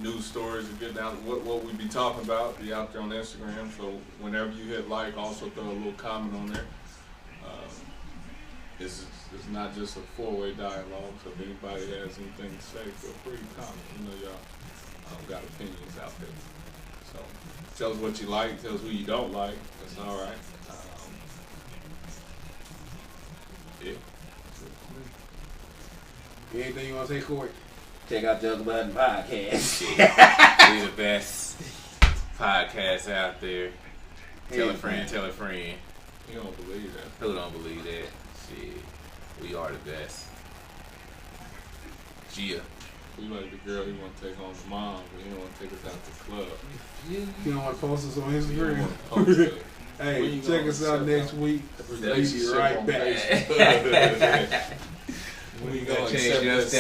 news stories are getting out. What we be talking about be out there on Instagram. So whenever you hit like, also throw a little comment on there. It's not just a four-way dialogue. So if anybody has anything to say, feel free to comment. You know y'all got opinions out there. So tell us what you like. Tell us who you don't like. That's all right. Yeah. Anything you want to say, Corey? Check out Jug Button Podcast. We the best podcast out there. Tell a friend, tell a friend. You don't believe that. Who don't believe that? Shit. We are the best. Gia. We like the girl he want to take home to mom, but he don't want to take us out to the club. You don't want to post us on He don't Instagram? want to post it. Hey, When you check gonna us out set next up week. Relationship We'll be right on back. Facebook. When you gonna Change accept your this